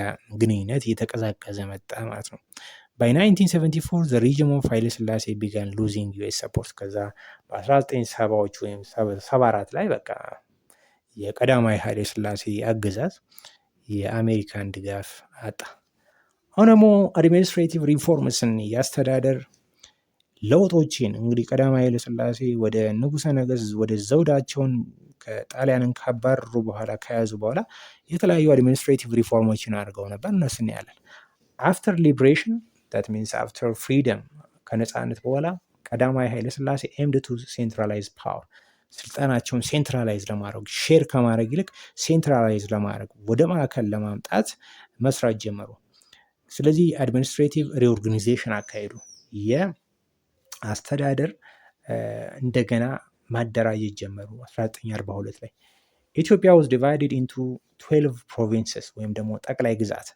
ግንኙነት እየተቀዛቀዘ መጣ ማለት ነው። by 1974 the regime of ኃይለ ሥላሴ began losing US support። ከዛ በ1970ዎቹ ወይም 74 ላይ በቃ የቀዳማዊ ኃይለ ሥላሴ አገዛዝ የአሜሪካን ድጋፍ አጣ። አሁን ደግሞ አድሚኒስትሬቲቭ ሪፎርምስን ያስተዳደር ለውጦችን እንግዲህ ቀዳማዊ ኃይለ ሥላሴ ወደ ንጉሠ ነገሥት ወደ ዘውዳቸውን ከጣሊያንን ካባረሩ በኋላ ከያዙ በኋላ የተለያዩ አድሚኒስትሬቲቭ ሪፎርሞችን አድርገው ነበር። እነሱን ያለን አፍተር ሊብሬሽን that means after freedom ከነጻነት በኋላ ቀዳማዊ ኃይለ ሥላሴ aimed to centralize power፣ ስልጣናቸውን ሴንትራላይዝ ለማድረግ ሼር ከማድረግ ይልቅ ሴንትራላይዝ ለማድረግ ወደ ማዕከል ለማምጣት መስራት ጀመሩ። ስለዚህ አድሚኒስትሬቲቭ ሪኦርጋናይዜሽን አካሄዱ። የአስተዳደር እንደገና ማደራጀት ጀመሩ። 1942 ላይ ኢትዮጵያ was divided into 12 provinces ወይም ደግሞ ጠቅላይ ግዛት።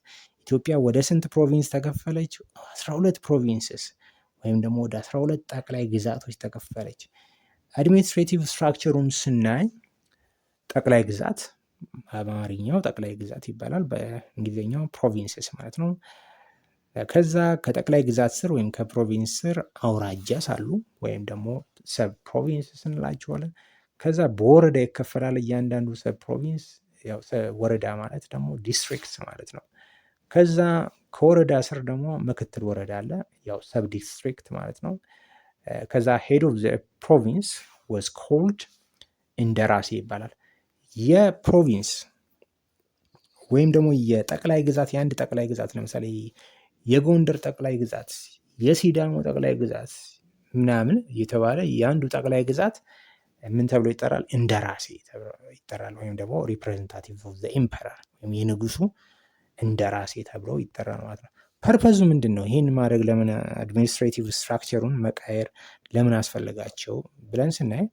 ኢትዮጵያ ወደ ስንት ፕሮቪንስ ተከፈለች? 12 ፕሮቪንስስ ወይም ደግሞ ወደ 12 ጠቅላይ ግዛቶች ተከፈለች። አድሚኒስትሬቲቭ ስትራክቸሩን ስናይ ጠቅላይ ግዛት በአማርኛው ጠቅላይ ግዛት ይባላል፣ በእንግሊዝኛው ፕሮቪንስስ ማለት ነው። ከዛ ከጠቅላይ ግዛት ስር ወይም ከፕሮቪንስ ስር አውራጃስ አሉ ወይም ደግሞ ሰብ ፕሮቪንስስ እንላቸዋለን። ከዛ በወረዳ ይከፈላል እያንዳንዱ ሰብ ፕሮቪንስ። ያው ወረዳ ማለት ደግሞ ዲስትሪክት ማለት ነው። ከዛ ከወረዳ ስር ደግሞ ምክትል ወረዳ አለ፣ ያው ሰብ ዲስትሪክት ማለት ነው። ከዛ ሄድ ኦፍ ዘ ፕሮቪንስ ወዝ ኮልድ እንደራሴ ይባላል። የፕሮቪንስ ወይም ደግሞ የጠቅላይ ግዛት የአንድ ጠቅላይ ግዛት ለምሳሌ የጎንደር ጠቅላይ ግዛት፣ የሲዳሞ ጠቅላይ ግዛት ምናምን እየተባለ የአንዱ ጠቅላይ ግዛት ምን ተብሎ ይጠራል? እንደራሴ ተብሎ ይጠራል። ወይም ደግሞ ሪፕሬዘንታቲቭ ኦፍ ዘ ኢምፐረር ወይም የንጉሱ እንደራሴ ተብሎ ይጠራል ማለት ነው። ፐርፐዙ ምንድን ነው? ይህን ማድረግ ለምን አድሚኒስትሬቲቭ ስትራክቸሩን መቃየር ለምን አስፈለጋቸው ብለን ስናይ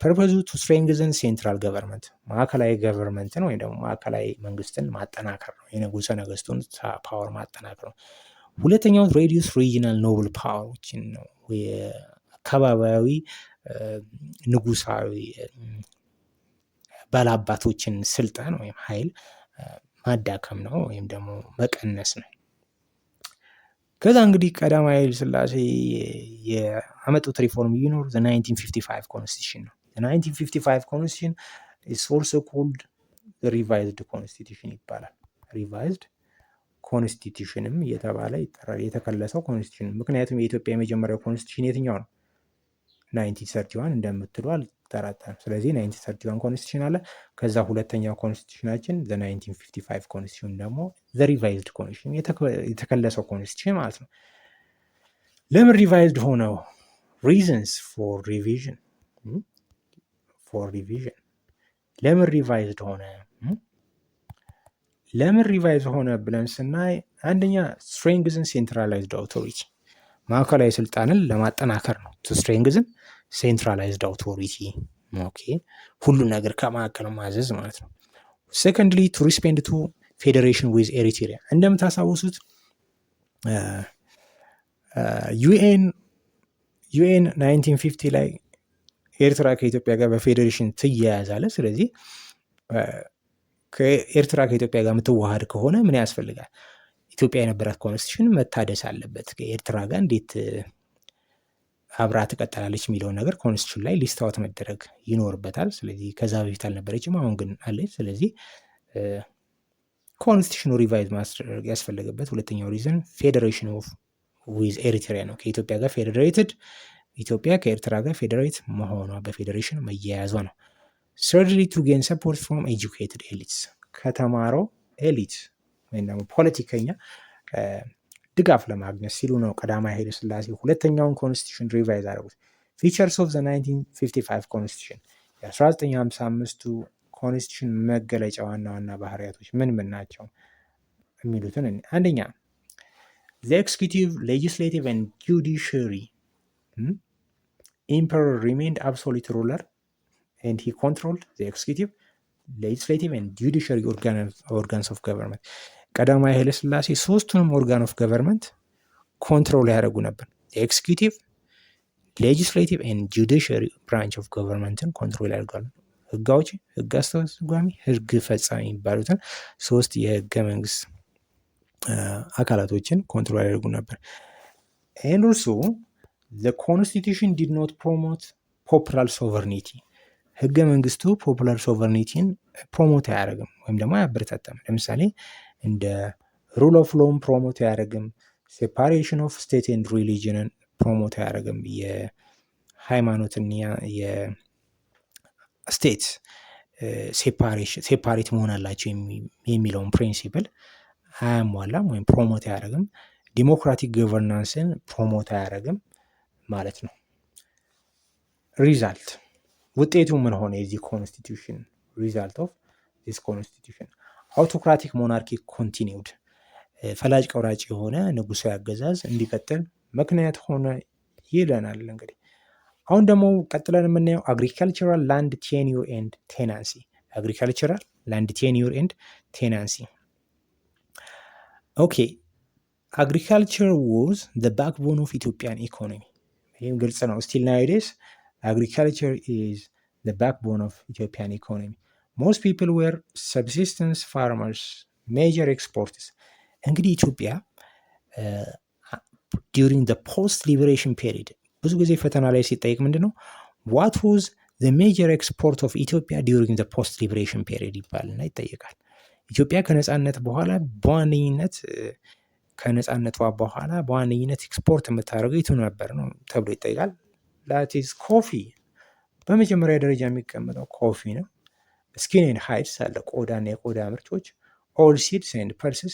ፐርፐዙ ቱ ስትሬንግዘን ሴንትራል ገቨርንመንት ማዕከላዊ ገቨርንመንትን ወይም ደግሞ ማዕከላዊ መንግስትን ማጠናከር ነው። የንጉሰ ነገስቱን ፓወር ማጠናከር ነው። ሁለተኛው ሬዲዩስ ሪጂናል ኖብል ፓወሮችን ነው። አካባቢያዊ ንጉሳዊ ባላባቶችን ስልጣን ወይም ኃይል ማዳከም ነው ወይም ደግሞ መቀነስ ነው። ከዛ እንግዲህ ቀዳማዊ ኃይለ ሥላሴ የአመጡት ሪፎርም ቢኖር 1955 ኮንስቲቱሽን ነው። 1955 ኮንስቲቱሽን is also called the revised constitution ይባላል። ሪቫይዝድ ኮንስቲቱሽንም እየተባለ ይጠራል። የተከለሰው ኮንስቲቱሽን። ምክንያቱም የኢትዮጵያ የመጀመሪያው ኮንስቲቱሽን የትኛው ነው? 1931 እንደምትሉ አልጠራጠርም። ስለዚህ 1931 ኮንስቲቱሽን አለ። ከዛ ሁለተኛው ኮንስቲቱሽናችን 1955 ኮንስቲቱሽን ደግሞ ሪቫይዝድ ኮንስቲቱሽን የተከለሰው ኮንስቲቱሽን ማለት ነው። ለምን ሪቫይዝድ ሆነው? ሪዝንስ ፎር ሪቪዥን ለምን ሪቫይዝድ ሆነ? ለምን ሪቫይዝ ሆነ ብለን ስናይ አንደኛ ስትሬንግዝን ሴንትራላይዝድ አውቶሪቲ ማዕከላዊ ስልጣንን ለማጠናከር ነው። ስትሬንግዝን ሴንትራላይዝድ አውቶሪቲ ኦኬ፣ ሁሉን ነገር ከማዕከል ማዘዝ ማለት ነው። ሴኮንድሊ ቱ ሪስፔንድ ቱ ፌዴሬሽን ዊዝ ኤሪትሪያ። እንደምታስታውሱት ዩኤን 1950 ላይ ኤርትራ ከኢትዮጵያ ጋር በፌዴሬሽን ትያያዛለ። ስለዚህ ከኤርትራ ከኢትዮጵያ ጋር የምትዋሃድ ከሆነ ምን ያስፈልጋል? ኢትዮጵያ የነበራት ኮንስቲቱሽን መታደስ አለበት። ከኤርትራ ጋር እንዴት አብራ ትቀጥላለች የሚለውን ነገር ኮንስቲቱሽን ላይ ሊስት አውት መደረግ ይኖርበታል። ስለዚህ ከዛ በፊት አልነበረችም፣ አሁን ግን አለች። ስለዚህ ኮንስቲቱሽኑ ሪቫይዝ ማስደረግ ያስፈለገበት ሁለተኛው ሪዝን ፌዴሬሽን ዊዝ ኤሪትሪያ ነው። ከኢትዮጵያ ጋር ፌዴሬትድ፣ ኢትዮጵያ ከኤርትራ ጋር ፌዴሬት መሆኗ በፌዴሬሽን መያያዟ ነው። ሰርድሊ ቱ ጌን ሰፖርት ፍሮም ኤጁኬትድ ኤሊትስ፣ ከተማረው ኤሊት ወይም ደግሞ ፖለቲከኛ ድጋፍ ለማግኘት ሲሉ ነው ቀዳማዊ ኃይለ ሥላሴ ሁለተኛውን ኮንስቲቱሽን ሪቫይዝ አደረጉት። ፊቸርስ ኦፍ ዘ 1955 ኮንስቲቱሽን የ1955ቱ ኮንስቲቱሽን መገለጫ ዋና ዋና ባህሪያቶች ምን ምን ናቸው የሚሉትን አንደኛ the executive, legislative and judiciary emperor remained absolute ruler and he controlled the executive, legislative and judiciary organs of government. ቀዳማዊ ኃይለ ሥላሴ ሶስቱንም ኦርጋን ኦፍ ገቨርንመንት ኮንትሮል ያደረጉ ነበር። ኤክስኪዩቲቭ፣ ሌጂስሌቲቭ ኤንድ ጁዲሽሪ ብራንች ኦፍ ገቨርንመንትን ኮንትሮል ያደርጋሉ። ህግ አውጪ፣ ህግ አስተርጓሚ፣ ህግ ፈጻሚ የሚባሉትን ሶስት የህገ መንግስት አካላቶችን ኮንትሮል ያደርጉ ነበር። ኤንድ ኦልሶ ዘ ኮንስቲቱሽን ዲድ ኖት ፕሮሞት ፖፑላር ሶቨርኒቲ። ህገ መንግስቱ ፖፑላር ሶቨርኒቲን ፕሮሞት አያደርግም ወይም ደግሞ አያበረታታም። ለምሳሌ እንደ ሩል ኦፍ ሎም ፕሮሞት አያደርግም። ሴፓሬሽን ኦፍ ስቴት ኤንድ ሪሊጅንን ፕሮሞት አያደርግም። የሃይማኖትና የስቴት ሴፓሬት መሆን አላቸው የሚለውን ፕሪንሲፕል አያሟላም ወይም ፕሮሞት አያደርግም። ዲሞክራቲክ ገቨርናንስን ፕሮሞት አያደርግም ማለት ነው። ሪዛልት ውጤቱ ምን ሆነ? የዚህ ኮንስቲቱሽን ሪዛልት ኦፍ ዚስ ኮንስቲቱሽን አውቶክራቲክ ሞናርኪ ኮንቲኒውድ፣ ፈላጭ ቆራጭ የሆነ ንጉሳዊ አገዛዝ እንዲቀጥል ምክንያት ሆነ ይለናል። እንግዲህ አሁን ደግሞ ቀጥለን የምናየው አግሪካልቸራል ላንድ ቴኒዩር ኤንድ ቴናንሲ። አግሪካልቸራል ላንድ ቴኒዩር ኤንድ ቴናንሲ ኦኬ። አግሪካልቸር ዋዝ ዘ ባክቦን ኦፍ ኢትዮጵያን ኢኮኖሚ። ይህም ግልጽ ነው። ስቲል ናውዴይስ agriculture is the backbone of Ethiopian economy. Most people were subsistence farmers, major exporters. እንግዲህ ኢትዮጵያ during the post liberation period ብዙ ጊዜ ፈተና ላይ ሲጠይቅ ምንድን ነው what was the major export of Ethiopia during the post liberation period ይባልና ይጠየቃል። ኢትዮጵያ ከነጻነት በኋላ በዋነኝነት ከነፃነቷ በኋላ በዋነኝነት ኤክስፖርት የምታደርገው የቱ ነበር ነው ተብሎ ይጠይቃል። ላቲስ ኮፊ በመጀመሪያ ደረጃ የሚቀመጠው ኮፊ ነው። ስኪን ኤንድ ሃይድስ አለ ቆዳና የቆዳ ምርቶች። ኦል ሲድስ ኤንድ ፐልስስ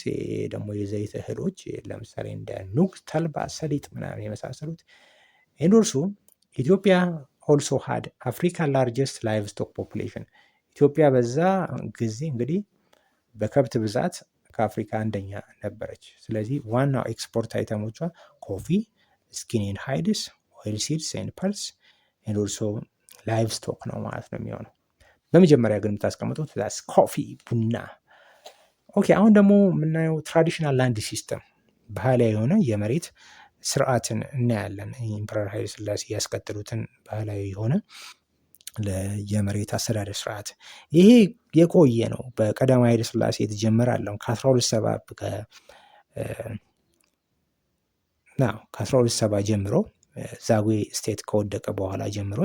ደግሞ የዘይት እህሎች ለምሳሌ እንደ ኑግ፣ ተልባ፣ ሰሊጥ ምናምን የመሳሰሉት። ኤንድ ኦልሶ ኢትዮጵያ ኦልሶ ሃድ አፍሪካ ላርጀስት ላይቭ ስቶክ ፖፑሌሽን። ኢትዮጵያ በዛ ጊዜ እንግዲህ በከብት ብዛት ከአፍሪካ አንደኛ ነበረች። ስለዚህ ዋናው ኤክስፖርት አይተሞቿ ኮፊ፣ ስኪን ኤንድ ሃይድስ፣ ኦይል ሲድስ ኤንድ ፐልስ ኤንድ ኦልሶ ላይቭ ስቶክ ነው ማለት ነው የሚሆነው። በመጀመሪያ ግን የምታስቀምጡት ኮፊ ቡና። ኦኬ አሁን ደግሞ የምናየው ትራዲሽናል ላንድ ሲስተም ባህላዊ የሆነ የመሬት ስርዓትን እናያለን። ኢምፐረር ኃይለ ሥላሴ ያስቀጥሉትን ባህላዊ የሆነ የመሬት አስተዳደር ስርዓት ይሄ የቆየ ነው። በቀዳማዊ ኃይለ ሥላሴ የተጀመረ አለው ከ1270 ጀምሮ ዛጉዌ ስቴት ከወደቀ በኋላ ጀምሮ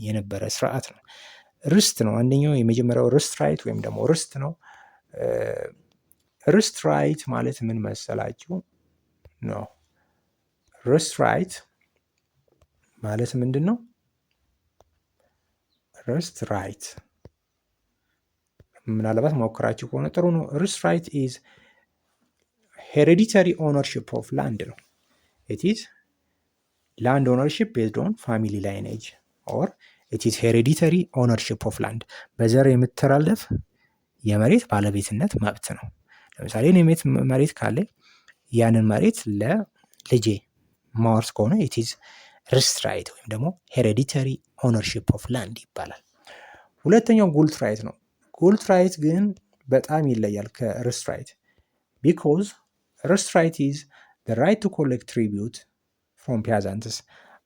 የነበረ ስርዓት ነው። ርስት ነው አንደኛው የመጀመሪያው ርስት ራይት ወይም ደግሞ ርስት ነው። ርስት ራይት ማለት ምን መሰላችሁ ነው? ርስት ራይት ማለት ምንድን ነው? ርስት ራይት ምናልባት ሞክራችሁ ከሆነ ጥሩ ነው። ርስት ራይት ኢዝ ሄሬዲተሪ ኦነርሺፕ ኦፍ ላንድ ነው። ኢት ኢዝ ላንድ ኦነርሺፕ ቤዝድ ኦን ፋሚሊ ላይኔጅ ኦር ኢት ኢዝ ሄሬዲተሪ ኦነርሺፕ ኦፍ ላንድ በዘር የምትተላለፍ የመሬት ባለቤትነት መብት ነው። ለምሳሌ እኔ መሬት ካለ ያንን መሬት ለልጄ ማወርስ ከሆነ ኢት ኢዝ ርስት ራይት ወይም ደግሞ ሄሬዲተሪ ኦነርሺፕ ኦፍ ላንድ ይባላል። ሁለተኛው ጉልት ራይት ነው። ጉልት ራይት ግን በጣም ይለያል ከርስት ራይት ቢኮዝ ርስት ራይት ኢዝ ዘ ራይት ቱ ኮሌክት ትሪቢዩት ፍሮም ፒያዛንትስ።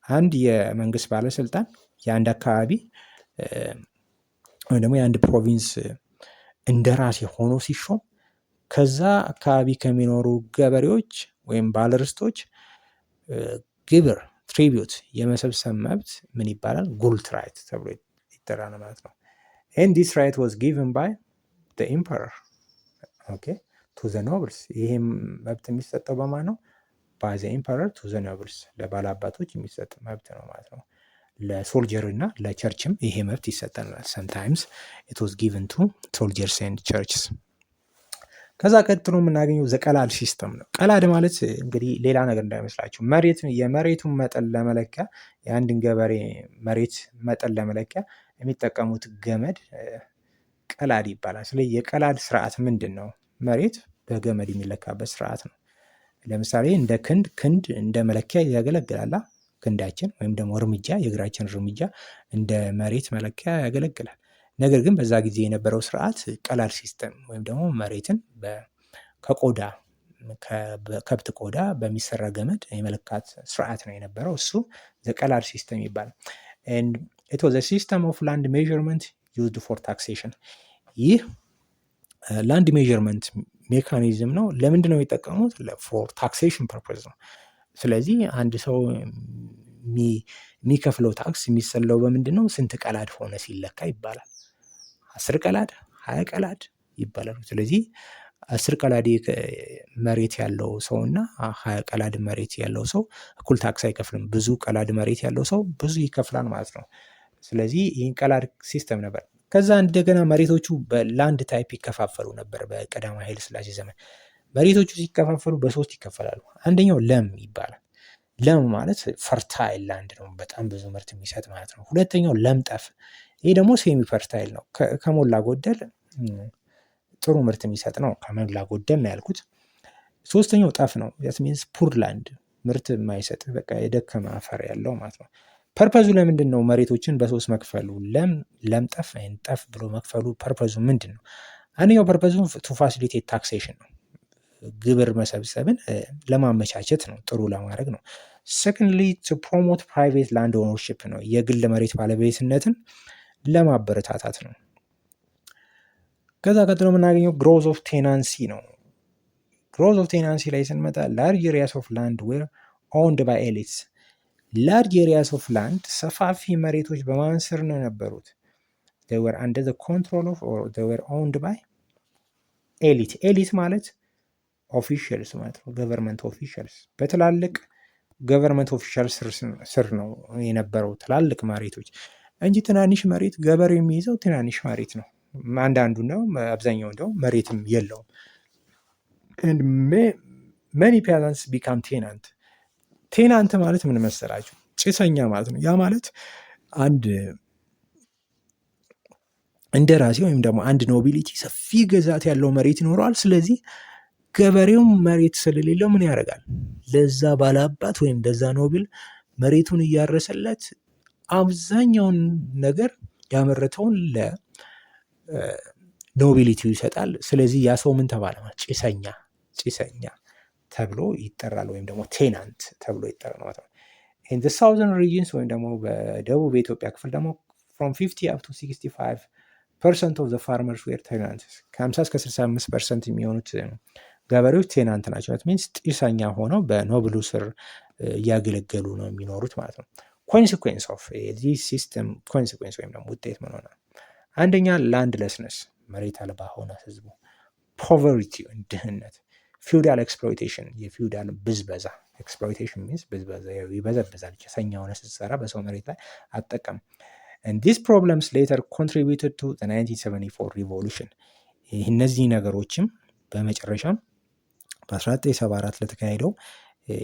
አንድ የመንግስት ባለስልጣን የአንድ አካባቢ ወይም ደግሞ የአንድ ፕሮቪንስ እንደራሴ ሆኖ ሲሾም ከዛ አካባቢ ከሚኖሩ ገበሬዎች ወይም ባለርስቶች ግብር ትሪቢዩት የመሰብሰብ መብት ምን ይባላል? ጉልት ራይት ተብሎ ይጠራል ማለት ነው። and this right was given by the emperor okay to the nobles። ይሄም መብት የሚሰጠው በማን ነው? by the emperor to the nobles ለባላባቶች የሚሰጥ መብት ነው ማለት ነው። ለሶልጀር እና ለቸርችም ይሄ መብት ይሰጠናል። sometimes it was given to soldiers and churches። ከዛ ቀጥሎ የምናገኘው ዘቀላድ ሲስተም ነው። ቀላድ ማለት እንግዲህ ሌላ ነገር እንዳይመስላችሁ የመሬቱን መጠን ለመለኪያ የአንድን ገበሬ መሬት መጠን ለመለኪያ የሚጠቀሙት ገመድ ቀላድ ይባላል። ስለዚህ የቀላድ ስርዓት ምንድን ነው? መሬት በገመድ የሚለካበት ስርዓት ነው። ለምሳሌ እንደ ክንድ እንደ መለኪያ ያገለግላል። ክንዳችን ወይም ደግሞ እርምጃ የእግራችን እርምጃ እንደ መሬት መለኪያ ያገለግላል። ነገር ግን በዛ ጊዜ የነበረው ስርዓት ቀላድ ሲስተም ወይም ደግሞ መሬትን ከቆዳ ከከብት ቆዳ በሚሰራ ገመድ የመለካት ስርዓት ነው የነበረው። እሱ ዘቀላድ ሲስተም ይባላል። and it was a system of land measurement used for taxation። ይህ ላንድ ሜዥርመንት ሜካኒዝም ነው። ለምንድን ነው የሚጠቀሙት? for taxation purpose ነው። ስለዚህ አንድ ሰው የሚከፍለው ታክስ የሚሰለው በምንድን ነው? ስንት ቀላድ ሆነ ሲለካ ይባላል። 10 ቀላድ 20 ቀላድ ይባላሉ። ስለዚህ 10 ቀላድ መሬት ያለው ሰው እና 20 ቀላድ መሬት ያለው ሰው እኩል ታክስ አይከፍልም። ብዙ ቀላድ መሬት ያለው ሰው ብዙ ይከፍላል ማለት ነው። ስለዚህ ይህን ቀላድ ሲስተም ነበር። ከዛ እንደገና መሬቶቹ በላንድ ታይፕ ይከፋፈሉ ነበር። በቀዳማዊ ኃይለ ሥላሴ ዘመን መሬቶቹ ሲከፋፈሉ በሶስት ይከፈላሉ። አንደኛው ለም ይባላል። ለም ማለት ፈርታይል ላንድ ነው፣ በጣም ብዙ ምርት የሚሰጥ ማለት ነው። ሁለተኛው ለም ጠፍ፣ ይህ ደግሞ ሴሚ ፈርታይል ነው፣ ከሞላ ጎደል ጥሩ ምርት የሚሰጥ ነው። ከሞላ ጎደል ነው ያልኩት። ሶስተኛው ጠፍ ነው። that means ፑር ላንድ፣ ምርት የማይሰጥ በቃ የደከመ አፈር ያለው ማለት ነው። ፐርፐዙ ለምንድን ነው መሬቶችን በሶስት መክፈሉ? ለም ጠፍ ጠፍ ብሎ መክፈሉ ፐርፐዙ ምንድን ነው? አንደኛው ፐርፐዙ ቱ ፋሲሊቴት ታክሴሽን ነው፣ ግብር መሰብሰብን ለማመቻቸት ነው፣ ጥሩ ለማድረግ ነው። ሰከንድሊ ቱ ፕሮሞት ፕራይቬት ላንድ ኦነርሺፕ ነው፣ የግል መሬት ባለቤትነትን ለማበረታታት ነው። ከዛ ቀጥሎ የምናገኘው ግሮዝ ኦፍ ቴናንሲ ነው። ግሮዝ ኦፍ ቴናንሲ ላይ ስንመጣ ላርጅ ኤሪያስ ኦፍ ላንድ ዌር ኦውንድ ባይ ኤሊትስ። ላርጅ ኤሪያስ ኦፍ ላንድ ሰፋፊ መሬቶች በማን ስር ነው የነበሩት? they were under the control of or they were owned by ኤሊት። ኤሊት ማለት ኦፊሻልስ ማለት ነው። ገቨርንመንት ኦፊሻልስ በትላልቅ ገቨርንመንት ኦፊሻልስ ስር ነው የነበረው ትላልቅ መሬቶች እንጂ ትናንሽ መሬት ገበሬው የሚይዘው ትናንሽ መሬት ነው። አንዳንዱ ነው አብዛኛው እንደው መሬትም የለውም። and many peasants become tenant ቴናንት ማለት ምን መሰላችሁ? ጭሰኛ ማለት ነው። ያ ማለት አንድ እንደራሴ ወይም ደግሞ አንድ ኖቢሊቲ ሰፊ ግዛት ያለው መሬት ይኖረዋል። ስለዚህ ገበሬው መሬት ስለሌለው ምን ያደርጋል? ለዛ ባላባት ወይም ለዛ ኖብል መሬቱን እያረሰለት አብዛኛውን ነገር ያመረተውን ለኖቢሊቲው ይሰጣል። ስለዚህ ያ ሰው ምን ተባለ? ጭሰኛ ተብሎ ይጠራል፣ ወይም ደግሞ ቴናንት ተብሎ ይጠራል ማለት ነው። ኢን ዘ ሳውዘርን ሪጅንስ ወይም ደግሞ በደቡብ የኢትዮጵያ ክፍል ደግሞ from 50 up to 65% of the farmers were tenants ከ50 እስከ 65% የሚሆኑት ገበሬዎች ቴናንት ናቸው። ሚንስ ጭሰኛ ሆነው በኖብሉ ስር እያገለገሉ ነው የሚኖሩት ማለት ነው። ኮንሲኩዌንስ ኦፍ ዚስ ሲስተም ኮንሲኩዌንስ ወይም ደግሞ ውጤት ምን ሆነ? አንደኛ ላንድለስነስ መሬት አልባ ሆነ ህዝቡ። ፖቨርቲ ድህነት። ፊውዳል ኤክስፕሎይቴሽን የፊውዳል ብዝበዛ። ኤክስፕሎይቴሽን ሚንስ ብዝበዛ፣ ይበዘብዛል። ጭሰኛ ሆነ ስትሰራ በሰው መሬት ላይ አትጠቀም። and these problems later contributed to the 1974 revolution እነዚህ ነገሮችም በመጨረሻም በ1974 ለተካሄደው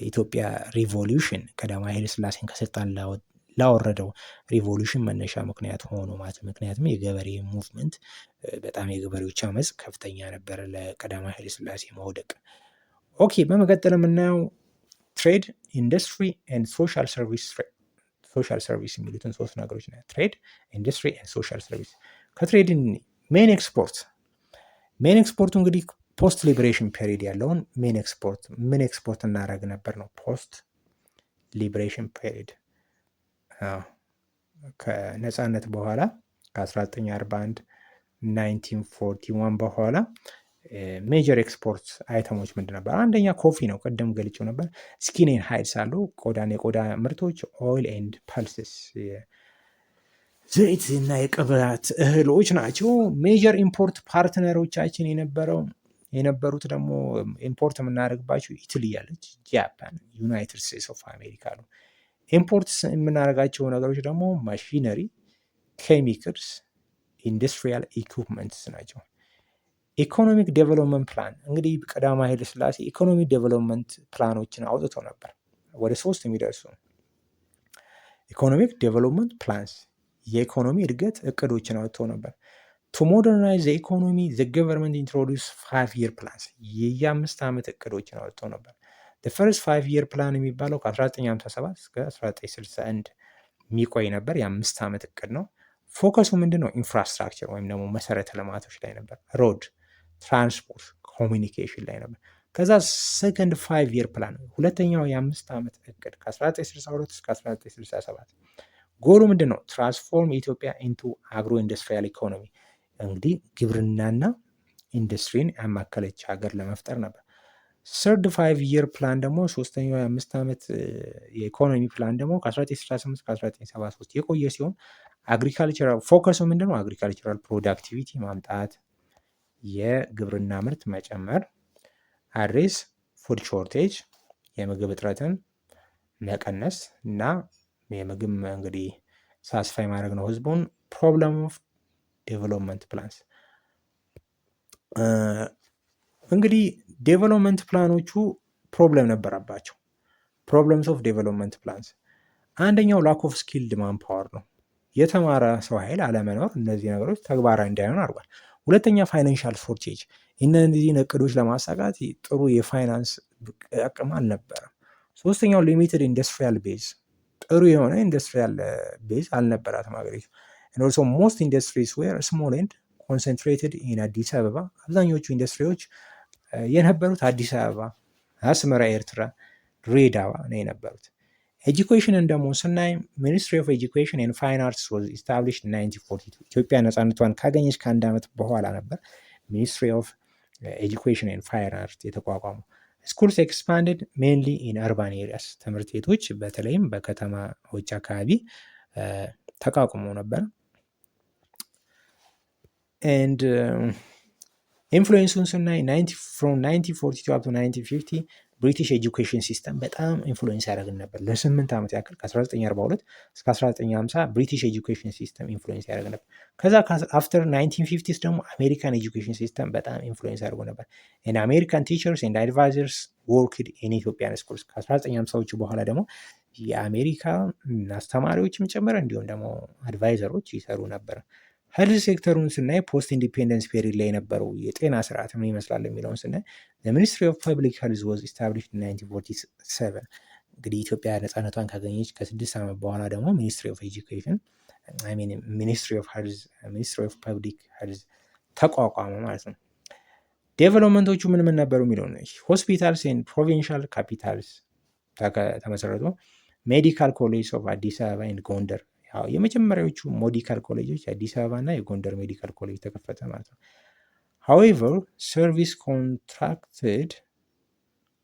ኢትዮጵያ ሪቮሉሽን ቀዳማዊ ኃይለ ሥላሴን ከስልጣን ላወረደው ሪቮሉሽን መነሻ ምክንያት ሆኖ ማለት ምክንያቱም የገበሬ ሙቭመንት በጣም የገበሬዎች አመፅ ከፍተኛ ነበረ ለቀዳማዊ ኃይለ ሥላሴ መውደቅ። ኦኬ፣ በመቀጠል የምናየው ትሬድ፣ ኢንዱስትሪ ኤንድ ሶሻል ሰርቪስ። ሶሻል ሰርቪስ የሚሉትን ሶስት ነገሮች ነው። ትሬድ፣ ኢንዱስትሪ ኤንድ ሶሻል ሰርቪስ። ከትሬድ ሜን ኤክስፖርቱ እንግዲህ ፖስት ሊበሬሽን ፔሪድ ያለውን ሜን ኤክስፖርት ምን ኤክስፖርት እናደርግ ነበር ነው። ፖስት ሊበሬሽን ፔሪድ ከነፃነት በኋላ ከ1941 1941 በኋላ ሜጀር ኤክስፖርት አይተሞች ምንድን ነበር? አንደኛ ኮፊ ነው፣ ቅድም ገልጬው ነበር። ስኪን ኤንድ ሃይድስ አሉ፣ የቆዳ ምርቶች። ኦይል ኤንድ ፐልስስ ዘይት እና የቅባት እህሎች ናቸው። ሜጀር ኢምፖርት ፓርትነሮቻችን የነበሩት ደግሞ ኢምፖርት የምናደርግባቸው ኢትሊ ያለች፣ ጃፓን፣ ዩናይትድ ስቴትስ ኦፍ አሜሪካ ነው። ኢምፖርት የምናደርጋቸው ነገሮች ደግሞ ማሽነሪ፣ ኬሚካልስ፣ ኢንዱስትሪያል ኢኩፕመንትስ ናቸው። ኢኮኖሚክ ዴቨሎፕመንት ፕላን እንግዲህ ቀዳማዊ ኃይለ ሥላሴ ኢኮኖሚክ ዴቨሎፕመንት ፕላኖችን አውጥተው ነበር፣ ወደ 3 የሚደርሱ ኢኮኖሚክ ዴቨሎፕመንት ፕላንስ የኢኮኖሚ እድገት እቅዶችን አውጥተው ነበር። ቱ ሞደርናይዝ ዘ ኢኮኖሚ ዘ ገቨርንመንት ኢንትሮዲውስ 5-year ፕላንስ የ5 ዓመት እቅዶችን አውጥተው ነበር። ፈርስት 5-year ፕላን የሚባለው ከ1957 እስከ 1961 የሚቆይ ነበር። የ5 ዓመት እቅድ ነው። ፎከሱ ምንድን ነው? ኢንፍራስትራክቸር ወይም ደግሞ መሰረተ ልማቶች ላይ ነበር። ሮድ፣ ትራንስፖርት፣ ኮሚኒኬሽን ላይ ነበር። ከዛ ሰከንድ 5-year ፕላን ሁለተኛው የ5 ዓመት እቅድ ከ1962 እስከ 1967 ጎሉ ምንድን ነው? ትራንስፎርም ኢትዮጵያ ኢንቱ አግሮ ኢንዱስትሪያል ኢኮኖሚ እንግዲህ ግብርናና ኢንዱስትሪን ያማከለች ሀገር ለመፍጠር ነበር። ሰርድ 5-year ፕላን ደግሞ ሶስተኛው የ5 ዓመት የኢኮኖሚ ፕላን ደግሞ ከ1968 እስከ 1973 የቆየ ሲሆን አግሪካልቸራል ፎከሱ ምንድን ነው? አግሪካልቸራል ፕሮዳክቲቪቲ ማምጣት፣ የግብርና ምርት መጨመር፣ አድሬስ ፉድ ሾርቴጅ የምግብ እጥረትን መቀነስ እና የምግብ እንግዲህ ሳስፋይ ማድረግ ነው ህዝቡን። ፕሮብለም ኦፍ ዴቨሎፕመንት ፕላንስ እንግዲህ ዴቨሎፕመንት ፕላኖቹ ፕሮብለም ነበረባቸው። ፕሮብለምስ ኦፍ ዴቨሎፕመንት ፕላንስ አንደኛው ላክ ኦፍ ስኪልድ ማን ፓወር ነው። የተማረ ሰው ኃይል አለመኖር እነዚህ ነገሮች ተግባራዊ እንዳይሆን አድርጓል። ሁለተኛ ፋይናንሻል ሾርቴጅ፣ እነዚህን እቅዶች ለማሳካት ጥሩ የፋይናንስ አቅም አልነበረም። ሶስተኛው ሊሚትድ ኢንዱስትሪያል ቤዝ፣ ጥሩ የሆነ ኢንዱስትሪያል ቤዝ አልነበራትም ሀገሪቱ። ኦልሶ ሞስት ኢንዱስትሪስ ዌር ስሞል ኤንድ ኮንሰንትሬትድ ኢን አዲስ አበባ፣ አብዛኞቹ ኢንዱስትሪዎች የነበሩት አዲስ አበባ፣ አስመራ፣ ኤርትራ፣ ድሬዳዋ ነው የነበሩት። ኤጁኬሽንን ደግሞ ስናይ ሚኒስትሪ ኦፍ ኤጁኬሽን ኤንድ ፋይን አርትስ ዋዝ ኢስታብሊሽድ 1942 ኢትዮጵያ ነፃነቷን ካገኘች ከአንድ ዓመት በኋላ ነበር ሚኒስትሪ ኦፍ ኤጁኬሽን ኤንድ ፋይን አርት የተቋቋመው። ስኩልስ ኤክስፓንድድ ሜንሊ ኢን አርባን ኤሪያስ ትምህርት ቤቶች በተለይም በከተማዎች አካባቢ ተቋቁመው ነበር። ኤንድ ኢንፍሉዌንሱን ስናይ ፍሮም 1942 up to 1950 ብሪቲሽ ኤጁኬሽን ሲስተም በጣም ኢንፍሉዌንስ ያደረግን ነበር። ለ8 ዓመት ያክል ከ1942 እስከ 1950 ብሪቲሽ ኤጁኬሽን ሲስተም ኢንፍሉዌንስ ያደረግ ነበር። ከዛ አፍተር 1950 ደግሞ አሜሪካን ኤጁኬሽን ሲስተም በጣም ኢንፍሉዌንስ ያደርጎ ነበር። አሜሪካን ቲቸርስ ኤንድ አድቫይዘርስ ወርክድ ኢን ኢትዮጵያን ስኩልስ። ከ1950ዎቹ በኋላ ደግሞ የአሜሪካ አስተማሪዎችም ጭምር እንዲሁም ደግሞ አድቫይዘሮች ይሰሩ ነበር። ሄልዝ ሴክተሩን ስናይ ፖስት ኢንዲፔንደንስ ፔሪድ ላይ የነበረው የጤና ስርዓት ምን ይመስላል የሚለውን ስናይ ሚኒስትሪ ኦፍ ፐብሊክ ሄልዝ ዋዝ ኢስታብሊሽድ ኢን 1947። እንግዲህ ኢትዮጵያ ነፃነቷን ካገኘች ከ6 ዓመት በኋላ ደግሞ ሚኒስትሪ ኦፍ ኤጁኬሽን ሚኒስትሪ ኦፍ ፐብሊክ ሄልዝ ተቋቋመ ማለት ነው። ዴቨሎፕመንቶቹ ምን ምን ነበሩ የሚለው ነው። ሆስፒታልስ ኤንድ ፕሮቪንሻል ካፒታልስ ተመሰረቱ። ሜዲካል ኮሌጅ ኦፍ አዲስ አበባ ኤንድ ጎንደር፣ የመጀመሪያዎቹ ሜዲካል ኮሌጆች የአዲስ አበባ እና የጎንደር ሜዲካል ኮሌጅ ተከፈተ ማለት ነው። however service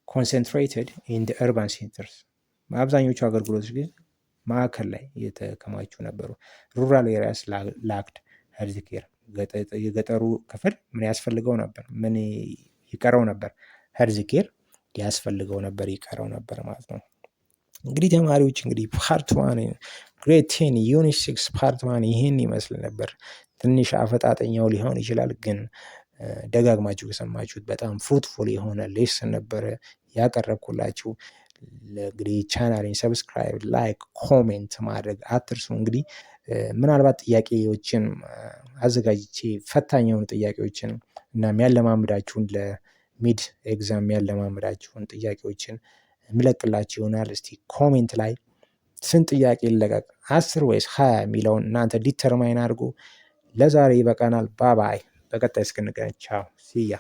concentrated in the urban centers፣ አብዛኞቹ አገልግሎቶች ግን ማዕከል ላይ የተከማቹ ነበሩ። ሩራል ኤሪያስ ላክድ ሄልዝ ኬር፣ የገጠሩ ክፍል ምን ያስፈልገው ነበር? ምን ይቀረው ነበር? ሄልዝ ኬር ያስፈልገው ነበር፣ ይቀረው ነበር ማለት ነው። እንግዲህ ተማሪዎች እንግዲህ ፓርት 1 ግሬድ 10 ዩኒት 6 ፓርት 1 ይህን ይመስል ነበር። ትንሽ አፈጣጠኛው ሊሆን ይችላል፣ ግን ደጋግማችሁ ከሰማችሁት በጣም ፍሩትፉል የሆነ ሌሰን ነበረ ያቀረብኩላችሁ። እንግዲህ ቻናሌን ሰብስክራይብ፣ ላይክ፣ ኮሜንት ማድረግ አትርሱ። እንግዲህ ምናልባት ጥያቄዎችን አዘጋጅቼ ፈታኝ የሆኑ ጥያቄዎችን እና የሚያለማምዳችሁን ለሚድ ኤግዛም የሚያለማምዳችሁን ጥያቄዎችን የሚለቅላችሁ ይሆናል። እስቲ ኮሜንት ላይ ስንት ጥያቄ ይለቀቅ 10 ወይስ 20 የሚለውን እናንተ ዲተርማይን አድርጉ። ለዛሬ ይበቃናል። ባባይ። በቀጣይ እስክንገናኝ ቻው ሲያ